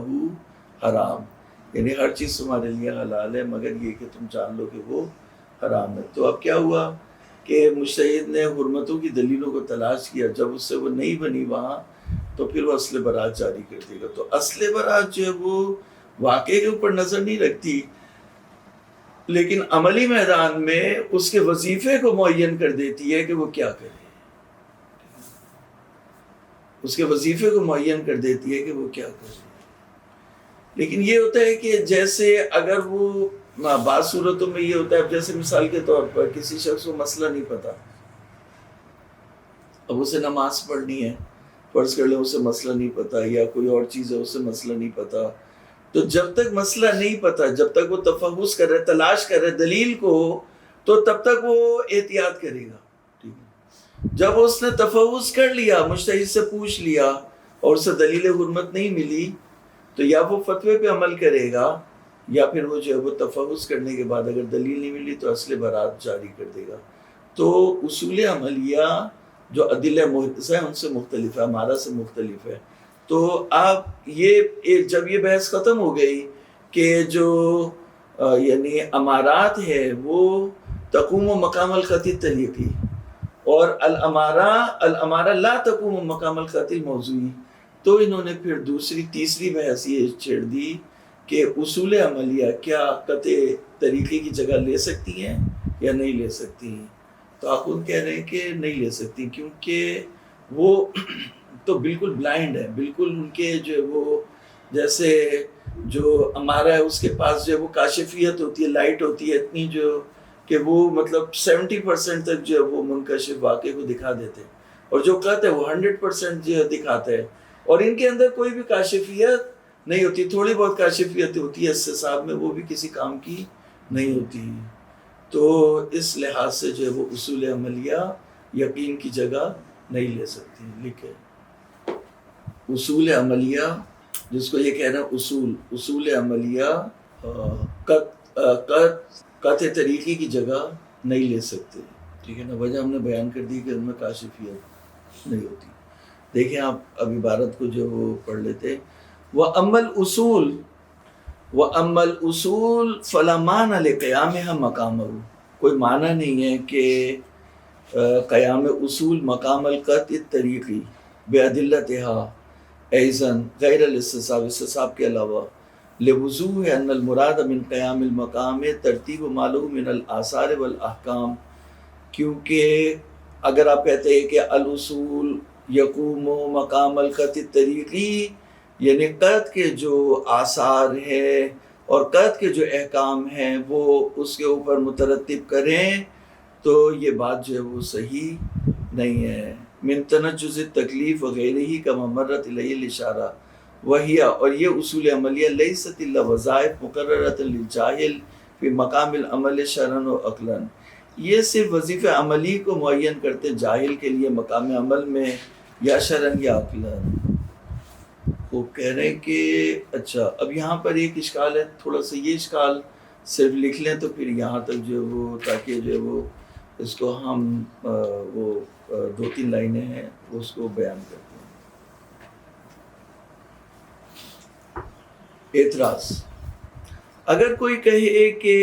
حرام، یعنی ہر چیز تمہارے لیے حلال ہے مگر یہ کہ تم جان لو کہ وہ حرام ہے۔ تو اب کیا ہوا کہ مجتہد نے حرمتوں کی دلیلوں کو تلاش کیا، جب اس سے وہ نہیں بنی وہاں تو پھر وہ اصل برات جاری کر دے گا۔ تو اصل برات جو ہے وہ واقعے کے اوپر نظر نہیں رکھتی لیکن عملی میدان میں اس کے وظیفے کو معین کر دیتی ہے کہ وہ کیا کرے، اس کے وظیفے کو معین کر دیتی ہے کہ وہ کیا کرے۔ لیکن یہ ہوتا ہے کہ جیسے اگر وہ بعض صورتوں میں یہ ہوتا ہے، جیسے مثال کے طور پر کسی شخص کو مسئلہ نہیں پتا، اب اسے نماز پڑھنی ہے، فرض کر لیں اسے مسئلہ نہیں پتا، یا کوئی اور چیز ہے اسے مسئلہ نہیں پتا، تو جب تک مسئلہ نہیں پتا، جب تک وہ تفحص کر رہے، تلاش کر رہے دلیل کو، تو تب تک وہ احتیاط کرے گا۔ ٹھیک ہے، جب اس نے تفحص کر لیا، مجتہد سے پوچھ لیا اور اسے دلیل حرمت نہیں ملی، تو یا وہ فتوے پہ عمل کرے گا یا پھر وہ جو ہے وہ تفحص کرنے کے بعد اگر دلیل نہیں ملی تو اصل برات جاری کر دے گا۔ تو اصول عملیہ جو ادلہ محدثہ ہیں ان سے مختلف ہے، ہمارا سے مختلف ہے۔ تو اب یہ جب یہ بحث ختم ہو گئی کہ جو یعنی امارات ہے وہ تقوم مقام الخط الطریقی، اور الامارہ لا تقوم مقام الخط الموضوعی، تو انہوں نے پھر تیسری بحث یہ چھیڑ دی کہ اصول عملیہ کیا قطع طریقے کی جگہ لے سکتی ہیں یا نہیں لے سکتی ہیں۔ تو آپ ان کہہ رہے ہیں کہ نہیں لے سکتی، کیونکہ وہ تو بالکل بلائنڈ ہے، بالکل ان کے جو ہے وہ جیسے جو ہمارا ہے اس کے پاس جو ہے وہ کاشفیت ہوتی ہے، لائٹ ہوتی ہے اتنی جو کہ وہ مطلب 70% تک جو ہے وہ منکشف واقعے کو دکھا دیتے، اور جو قطع ہے وہ 100% جو ہے دکھاتا ہے، اور ان کے اندر کوئی بھی کاشفیت نہیں ہوتی، تھوڑی بہت کاشفیت ہوتی ہے استصحاب میں، وہ بھی کسی کام کی نہیں ہوتی. تو اس لحاظ سے جو ہے وہ اصول عملیہ یقین کی جگہ نہیں لے سکتی. لکھے اصول عملیہ، جس کو یہ کہنا اصول عملیہ قطع طریقی کی جگہ نہیں لے سکتے. ٹھیک ہے نا، وجہ ہم نے بیان کر دی کہ ان میں کاشفیت نہیں ہوتی. دیکھیں آپ اب عبارت کو جو وہ پڑھ لیتے. وَأَمَّا الْأُصُولُ فَلَا مَانَ لِقِيَامِهَا مَقَامَهُ، کوئی معنی نہیں ہے کہ قیام اصول مقام القطع الطریقی بِأَدِلَّتِهَا ایضاً غیر الاستصحاب، استصحاب کے علاوہ، لِوُضُوحِ أَنَّ الْمُرَادَ مِنْ قِيَامِ الْمَقَامِ تَرْتِیبُ مَا لَهُ مِنَ الْآثَارِ وَالْأَحْکَامِ. کیونکہ اگر آپ کہتے ہیں کہ الاصول یقوم مقام القطع الطریقی، یعنی قطع کے جو آثار ہے اور قطع کے جو احکام ہیں وہ اس کے اوپر مترتب کریں، تو یہ بات جو ہے وہ صحیح نہیں ہے. من تنجز التکلیف وغیرہ کما مرت الیہ الاشارہ وہی، اور یہ اصول عملیہ لیست الا وظائف مقررۃ للجاہل فی مقام العمل شرعا و عقلا، یہ صرف وظیفہ عملی کو معین کرتے جاہل کے لیے مقام عمل میں یا شرعاً یا عقلاً. وہ کہہ رہے ہیں کہ اچھا اب یہاں پر ایک اشکال ہے، تھوڑا سا یہ اشکال صرف لکھ لیں تو پھر یہاں تک جو وہ، تاکہ جو وہ اس کو ہم وہ 2-3 لائنیں ہیں اس کو بیان کرتے ہیں. اعتراض، اگر کوئی کہے کہ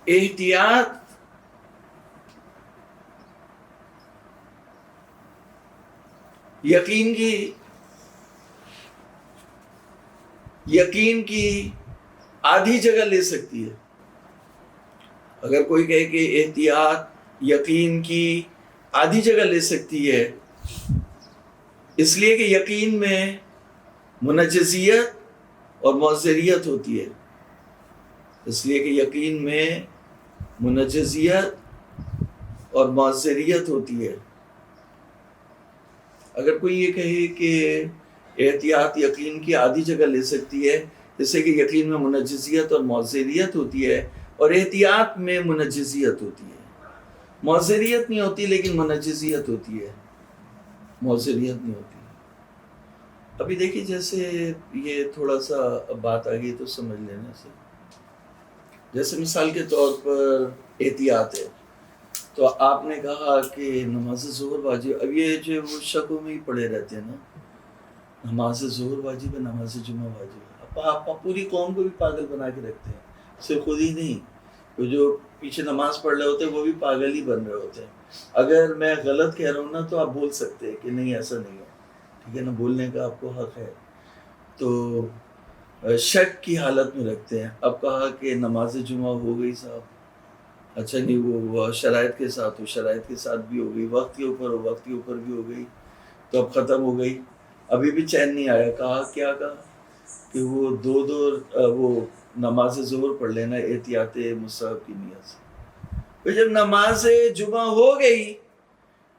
احتیاط یقین کی آدھی جگہ لے سکتی ہے، اگر کوئی کہے کہ احتیاط یقین کی آدھی جگہ لے سکتی ہے، اس لیے کہ یقین میں منجزیت اور مؤثریت ہوتی ہے، اس لیے کہ یقین میں منجزیت اور مؤثریت ہوتی ہے. اگر کوئی یہ کہے کہ احتیاط یقین کی آدھی جگہ لے سکتی ہے، جس سے کہ یقین میں منجزیت اور مؤثریت ہوتی ہے اور احتیاط میں منجزیت ہوتی ہے، مؤثریت نہیں ہوتی لیکن منجزیت ہوتی ہے، مؤثریت نہیں ہوتی. ابھی دیکھیے جیسے یہ تھوڑا سا بات آ گئی تو سمجھ لینے سے، جیسے مثال کے طور پر احتیاط ہے، تو آپ نے کہا کہ نماز ظہر واجب، اب یہ جو وہ شکوں میں ہی پڑے رہتے ہیں نا، نماز ظہر واجب ہے، نماز جمعہ واجب ہے. آپ پوری قوم کو بھی پاگل بنا کے رکھتے ہیں، صرف خود ہی نہیں، وہ جو پیچھے نماز پڑھ رہے ہوتے ہیں وہ بھی پاگل ہی بن رہے ہوتے ہیں. اگر میں غلط کہہ رہا ہوں نا تو آپ بول سکتے ہیں کہ نہیں ایسا نہیں ہے، ٹھیک ہے نا، بولنے کا آپ کو حق ہے. تو شک کی حالت میں رکھتے ہیں. اب کہا کہ نماز جمعہ ہو گئی صاحب، اچھا نہیں وہ ہوا، شرائط کے ساتھ ہو، شرائط کے ساتھ بھی ہو گئی، وقت کے اوپر ہو، وقت کے اوپر بھی ہو گئی، تو اب ختم ہو گئی. ابھی بھی چین نہیں آیا، کہا کیا کہا کہ وہ وہ نماز ظہر پڑھ لینا احتیاط مستحب کی نیت سے. پھر جب نماز جمعہ ہو گئی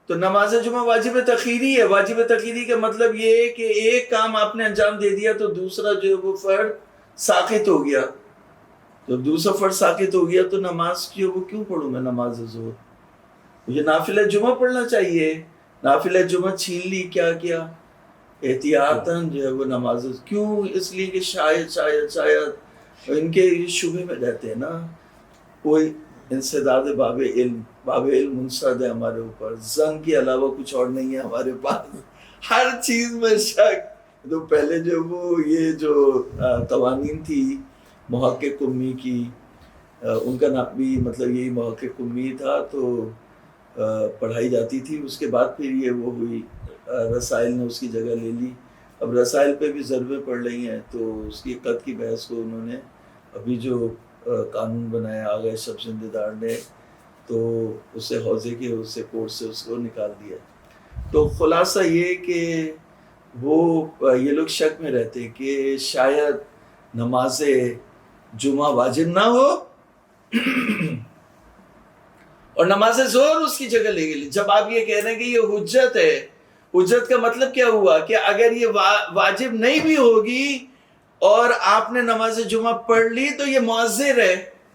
تو نماز جمعہ واجب تخیری ہے. واجب تخیری کا مطلب یہ ہے کہ ایک کام آپ نے انجام دے دیا تو دوسرا جو ہے وہ فرض ساقط ہو گیا. جب دوسرا فرض ساقط ہو گیا تو نماز کی وہ کیوں پڑھوں میں نماز ظہر؟ مجھے نافلہ جمعہ پڑھنا چاہیے. نافلہ جمعہ چھین لی، کیا کیا؟ احتیاطاً جو ہے وہ نماز کیوں؟ اس لیے کہ شاید ان کے شبہ میں رہتے ہیں نا، کوئی انسداد باب علم منسد ہے ہمارے اوپر، زن کے علاوہ کچھ اور نہیں ہے ہمارے پاس، ہر چیز میں شک. تو پہلے جو وہ یہ جو قوانین تھی محقق امی کی، ان کا نام بھی مطلب یہی محقق امی تھا، تو پڑھائی جاتی تھی. اس کے بعد پھر یہ وہ ہوئی، رسائل نے اس کی جگہ لے لی. اب رسائل پہ بھی ضربیں پڑ رہی ہیں، تو اس کی قد کی بحث کو انہوں نے ابھی جو قانون بنایا آگئے سب زندیدار نے، تو اسے حوزے کے اس سے کورٹ سے اس کو نکال دیا. تو خلاصہ یہ کہ وہ یہ لوگ شک میں رہتے کہ شاید نماز جمعہ واجب نہ ہو اور نماز ظہر اس کی جگہ لے گئی. جب آپ یہ کہہ رہے ہیں کہ یہ حجت ہے، حجت کا مطلب کیا ہوا کہ اگر یہ واجب نہیں بھی ہوگی اور آپ نے نماز جمعہ پڑھ لی تو یہ معذر ہے،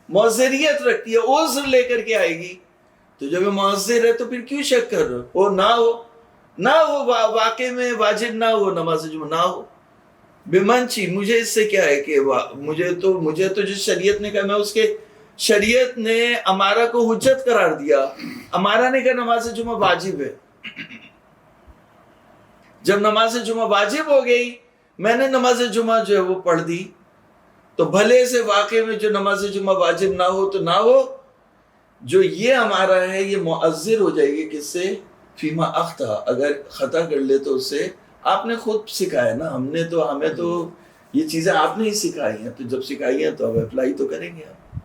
معذریت رکھتی ہے، عذر لے کر کے آئے گی. تو جب یہ معذر ہے تو پھر کیوں شک کر رہے ہو؟ نہ ہو واقع میں واجب نہ ہو نماز جمعہ نہ ہو بمنچی، مجھے اس سے کیا ہے کہ مجھے تو جو شریعت نے کہا میں اس کے، شریعت نے امارہ کو حجت قرار دیا. امارہ نے کہا نماز جمعہ واجب ہے. جب نماز جمعہ واجب ہو گئی، میں نے نماز جمعہ جو ہے وہ پڑھ دی، تو بھلے سے واقع میں جو نماز جمعہ واجب نہ ہو تو نہ ہو، جو یہ ہمارا ہے یہ معذر ہو جائے گی کس سے؟ فیما اخطا، اگر خطا کر لے تو اس سے. آپ نے خود سکھایا نا، ہمیں تو یہ چیزیں آپ نے ہی سکھائی ہیں، تو جب سکھائی ہیں تو اب اپلائی تو کریں گے آپ.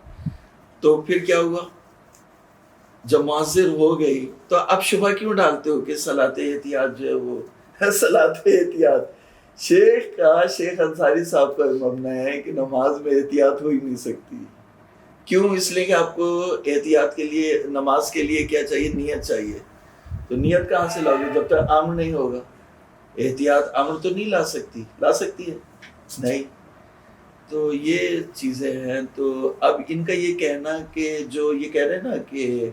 تو پھر کیا ہوا؟ جب معذر ہو گئی تو اب شبہ کیوں ڈالتے ہو کہ صلاۃ احتیاط جو ہے وہ صلاۃ احتیاط شیخ انصاری صاحب کا مبنا ہے کہ نماز میں احتیاط ہو ہی نہیں سکتی. کیوں؟ اس لیے کہ آپ کو احتیاط کے لیے، نماز کے لیے کیا چاہیے؟ نیت چاہیے. تو نیت کہاں سے لاؤ گے جب تک امر نہیں ہوگا؟ احتیاط امر تو نہیں لا سکتی ہے نہیں. تو یہ چیزیں ہیں. تو اب ان کا یہ کہنا کہ جو یہ کہہ رہے ہیں نا کہ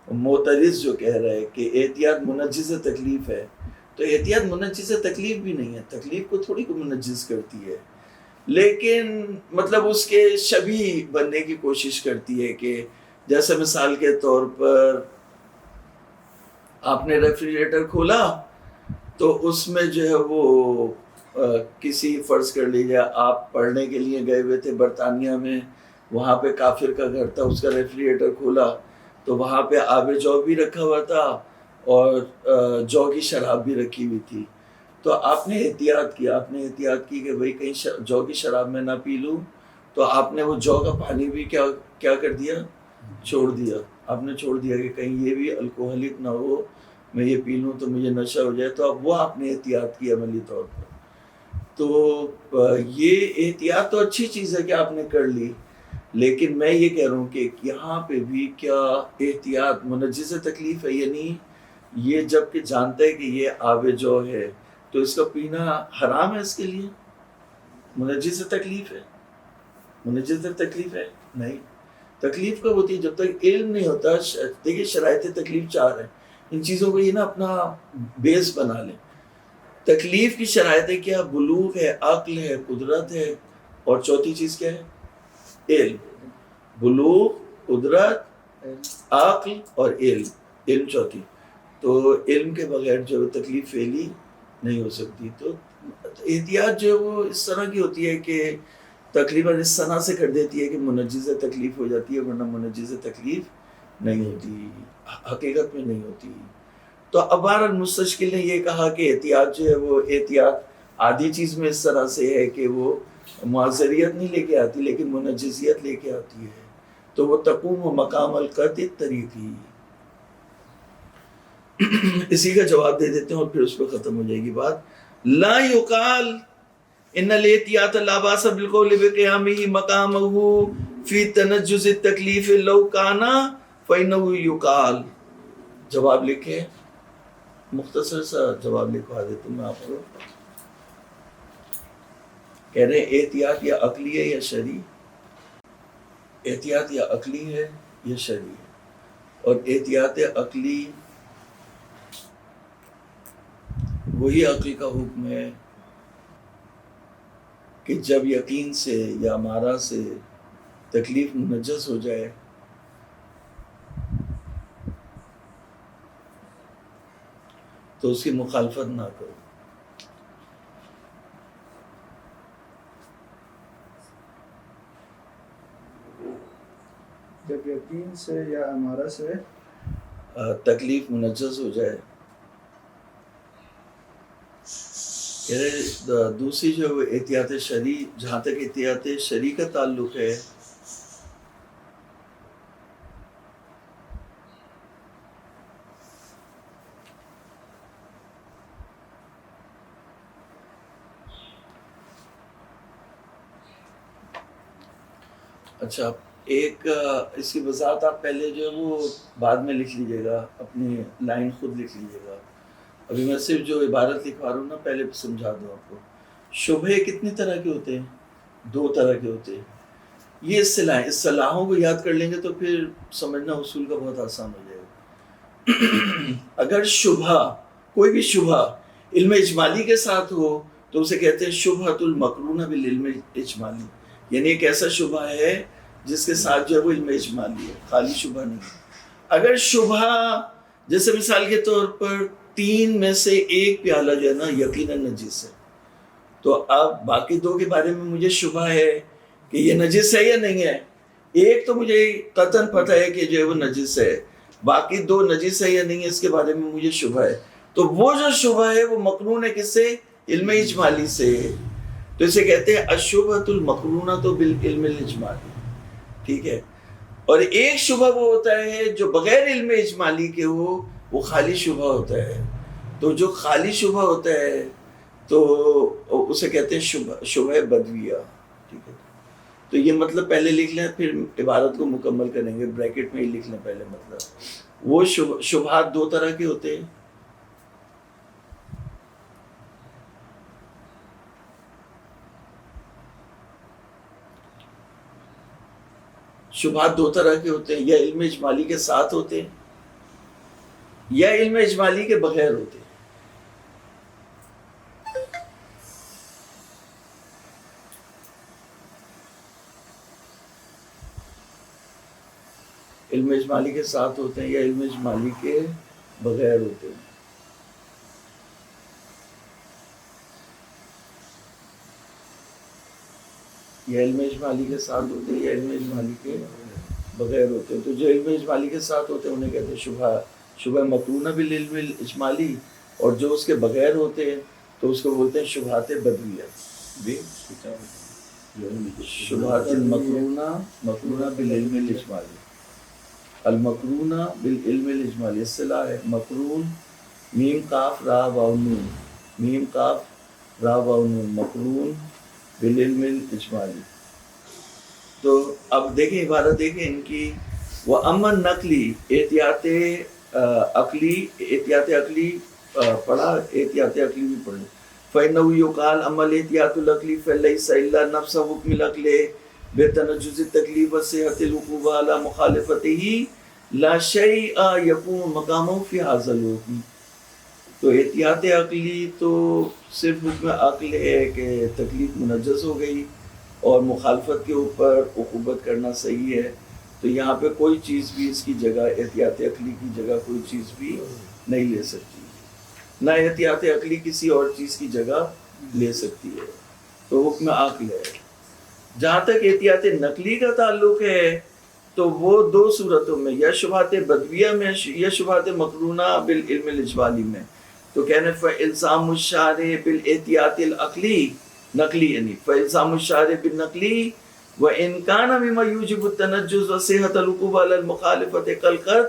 معترض جو کہہ رہا ہے کہ احتیاط منجز تکلیف ہے، تو احتیاط منجز تکلیف بھی نہیں ہے. تکلیف کو تھوڑی کو منجز کرتی ہے، لیکن مطلب اس کے شبیہ بننے کی کوشش کرتی ہے. کہ جیسے مثال کے طور پر آپ نے ریفریجریٹر کھولا تو اس میں جو ہے وہ کسی، فرض کر لیجیے آپ پڑھنے کے لیے گئے ہوئے تھے برطانیہ میں، وہاں پہ کافر کا گھر تھا، اس کا ریفریجریٹر کھولا تو وہاں پہ آب جو بھی رکھا ہوا تھا اور جو کی شراب بھی رکھی ہوئی تھی. تو آپ نے احتیاط کی کہ بھئی کہیں جو کی شراب میں نہ پی لوں. تو آپ نے وہ جو کا پانی بھی کیا کر دیا؟ چھوڑ دیا. آپ نے چھوڑ دیا کہ کہیں یہ بھی الکوہلک نہ ہو، میں یہ پی لوں تو مجھے نشہ ہو جائے. تو اب وہ آپ نے احتیاط کی عملی طور پر. تو یہ احتیاط تو اچھی چیز ہے کہ آپ نے کر لی، لیکن میں یہ کہہ رہا ہوں کہ یہاں پہ بھی کیا احتیاط منجز تکلیف ہے؟ یعنی یہ جب کہ جانتا ہے کہ یہ آب جو ہے تو اس کا پینا حرام ہے اس کے لیے، منجز تکلیف ہے؟ منجز تکلیف ہے نہیں. تکلیف کب ہوتی ہے؟ جب تک علم نہیں ہوتا. دیکھیے شرائط تکلیف 4 ہیں، ان چیزوں کو یہ نا اپنا بیس بنا لیں. تکلیف کی شرائطیں کیا؟ بلوغ ہے، عقل ہے، قدرت ہے، اور چوتھی چیز کیا ہے؟ علم. بلوغ، قدرت، عقل اور علم چوتھی. تو علم کے بغیر جو تکلیف فعلی نہیں ہو سکتی. تو احتیاط جو ہے وہ اس طرح کی ہوتی ہے کہ تقریباً اس طرح سے کر دیتی ہے کہ منجز تکلیف ہو جاتی ہے، ورنہ منجز تکلیف نہیں ہوتی، حقیقت میں نہیں ہوتی. تو اب مستشکل نے یہ کہا کہ احتیاط جو ہے وہ احتیاط آدھی چیز میں اس طرح سے ہے کہ وہ معذریت نہیں لے کے آتی لیکن منجزیت لے کے آتی ہے. تو وہ تقوم و مقام القطع طریقی. اسی کا جواب دے دیتے ہیں اور پھر اس پہ ختم ہو جائے گی بات. لا یقال ان الاحتیاط لا باس بالقول بقیامه مقامه فی تنجز التکلیف لو کانا فانه یقال. جواب لکھے، مختصر سا جواب لکھوا دیتا ہوں میں آپ کو. کہہ رہے ہیں احتیاط یا عقلی ہے یا شرعی؟ احتیاط یا عقلی ہے یا شرعی ہے. اور احتیاط عقلی وہی عقل کا حکم ہے کہ جب یقین سے یا امارہ سے تکلیف منجز ہو جائے تو اس کی مخالفت نہ کرو. جب یقین سے یا امارہ سے تکلیف منجز ہو جائے. دوسری جو احتیاط شرعی، جہاں تک احتیاط شرعی کا تعلق ہے، اچھا ایک اس کی وضاحت آپ پہلے جو ہے وہ بعد میں لکھ لیجیے گا، اپنی لائن خود لکھ لیجیے گا. ابھی میں صرف جو عبارت لکھوا رہا ہوں نا پہلے سمجھا دوں آپ کو. شبہ کتنی طرح کے ہوتے ہیں؟ 2 طرح کے ہوتے ہیں. یہ اصطلاحوں کو یاد کر لیں گے تو پھر سمجھنا اصول کا بہت آسان ہو جائے گا. اگر شبہ، کوئی بھی شبہ علم اجمالی کے ساتھ ہو تو اسے کہتے ہیں شبہۃ المقرونہ بالعلم اجمالی. یعنی ایک ایسا شبہ ہے جس کے ساتھ جو ہے وہ علم اجمالی ہے، خالی شبہ نہیں. اگر شبہ جیسے مثال کے طور پر 3 میں سے 1 پیالہ جو ہے نا یقیناً نجس ہے، تو اب باقی 2 کے بارے میں مجھے شبہ ہے کہ یہ نجس ہے یا نہیں ہے. ایک تو مجھے قطعاً پتہ ہے کہ جو ہے وہ نجس ہے، باقی 2 نجس ہے یا نہیں ہے اس کے بارے میں مجھے شبہ ہے. تو وہ جو شبہ ہے وہ مقرون ہے کس سے؟ علم اجمالی سے. تو اسے کہتے ہیں الشبہۃ المقرونہ بالعلم الاجمالی. ٹھیک ہے. اور ایک شبہ وہ ہوتا ہے جو بغیر علم اجمالی کے ہو، وہ خالی شبہ ہوتا ہے. تو جو خالی شبہ ہوتا ہے تو اسے کہتے ہیں شبہ بدویہ. ٹھیک ہے. تو یہ مطلب پہلے لکھ لیں پھر عبارت کو مکمل کریں گے. بریکٹ میں ہی لکھ لیں پہلے مطلب. وہ شبہات 2 طرح کے ہوتے ہیں. شبہات 2 طرح کے ہوتے ہیں، یا علم اجمالی کے ساتھ ہوتے ہیں یا علم اجمالی کے بغیر ہوتے ہیں. علم اجمالی کے ساتھ ہوتے ہیں یا علم اجمالی کے بغیر ہوتے ہیں. یا علم اجمالی کے ساتھ ہوتے ہیں یا علم اجمالی کے بغیر ہوتے ہیں. تو جو علم اجمالی کے ساتھ ہوتے ہیں انہیں کہتے ہیں شبہ مقرونہ بالعلم الاجمالی، اور جو اس کے بغیر ہوتے ہیں تو اس کو بولتے ہیں شبہات بدویہ. شبہات مقرونہ بالعلم الاجمالی. المقرونہ بالعلم الاجمالی اصطلاح ہے. مقرون میم قاف را واو نون، میم قاف را واو نون، مقرون بالعلم الاجمالی. تو اب دیکھیں عبارت دیکھیں ان کی. وہ امن نقلی احتیاط عقلی پڑھا، احتیاط عقلی بھی پڑھ لیں. فَإِنَّهُ يُقَالُ أَمَّا الْاحْتِياطُ الْعَقْلِيُّ فَلَيْسَ إِلَّا نَفْسَ حُكْمِ الْعَقْلِ بِتَنَجُّزِ التَّكْلِيفِ وَصِحَّةِ الْعُقُوبَةِ عَلَى مُخَالَفَتِهِ لَا شَيْءَ يَقُومُ مَقَامَهُ فِي هَذَا الْحُكْمِ. تو احتیاط عقلی تو صرف حکم عقل ہے کہ تکلیف منجز ہو گئی اور مخالفت کے اوپر عقوبت کرنا صحیح ہے. تو یہاں پہ کوئی چیز بھی اس کی جگہ، احتیاط عقلی کی جگہ کوئی چیز بھی نہیں لے سکتی، نہ احتیاط عقلی کسی اور چیز کی جگہ لے سکتی ہے. تو حکم عقل ہے. جہاں تک احتیاط نقلی کا تعلق ہے تو وہ 2 صورتوں میں، یا شبہات بدویہ میں یا شبہات مقرونہ بالعلم الاجمالی میں. تو کہنے فَإِلْزَامُ الشَّارِعِ بِالْاحْتِياطِ الْعَقْلِي نقلی، یعنی فَإِلْزَامُ الشَّارِعِ بِالنَّقْلِ وَإِنْ كَانَ مِمَّا يُوجِبُ التَّنَجُّزَ وَصِحَّةَ الْعُقُوبَةِ عَلَى الْمُخَالَفَةِ كَالْقَطْعِ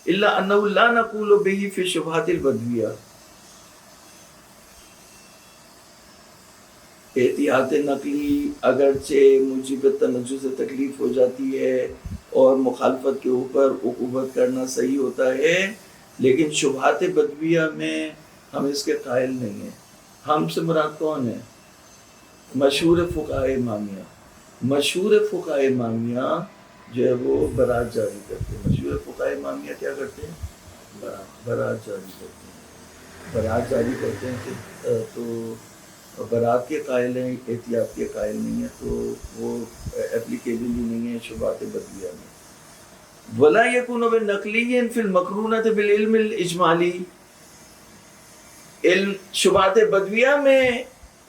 إِلَّا أَنَّهُ لَا نَقُولُ بِهِ فِي الشُّبْهَاتِ الْبَدْوِيَّةِ. احتیاط نقلی اگرچہ موجب تنجز تکلیف ہو جاتی ہے اور مخالفت کے اوپر عقوبت کرنا صحیح ہوتا ہے، لیکن شبہات بدویہ میں ہم اس کے قائل نہیں ہیں. ہم سے مراد کون ہے؟ مشہور فقہائے امامیہ. مشہور فقہائے امامیہ جو ہے وہ برات جاری کرتے ہیں. مشہور فقہائے امامیہ کیا کرتے ہیں؟ برات جاری کرتے ہیں. برات جاری کرتے ہیں کہ تو برات کے قائل ہیں، احتیاط کے قائل نہیں ہیں، تو وہ اپلیکیبل ہی نہیں ہے شبہات بدویہ میں. ولا یکون بالنقلی فی المقرونۃ بالعلم الاجمالی. شبہات بدویہ میں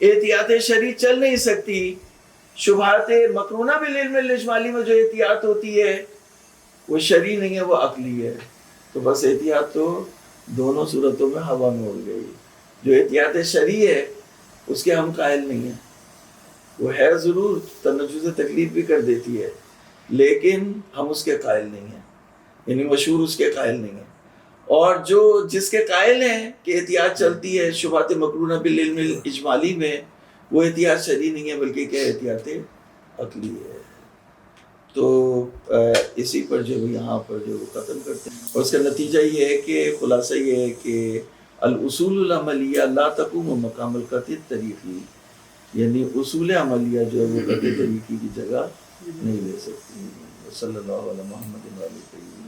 احتیاط شرعی چل نہیں سکتی. شبہات مقرونہ بالعلم الاجمالی میں جو احتیاط ہوتی ہے وہ شرعی نہیں ہے، وہ عقلی ہے. تو بس احتیاط تو دونوں صورتوں میں ہوا میں اڑ گئی. جو احتیاط شرعی ہے اس کے ہم قائل نہیں ہیں. وہ ہے ضرور تنجز تکلیف بھی کر دیتی ہے، لیکن ہم اس کے قائل نہیں ہیں، یعنی مشہور اس کے قائل نہیں ہیں. اور جو جس کے قائل ہیں کہ احتیاط چلتی ہے شبہات مقرونہ بالعلم الاجمالی میں، وہ احتیاط شرعی نہیں ہے بلکہ کیا احتیاط عقلی ہے. تو اسی پر جو یہاں پر جو ختم کرتے ہیں، اور اس کا نتیجہ یہ ہے کہ خلاصہ یہ ہے کہ الاصول العملیہ لا تقوم مقام القطع طریقی، یعنی اصول عملیہ جو ہے وہ قطع طریقی کی جگہ نہیں لے سکتی. صلی اللہ علیہ محمد وآلہ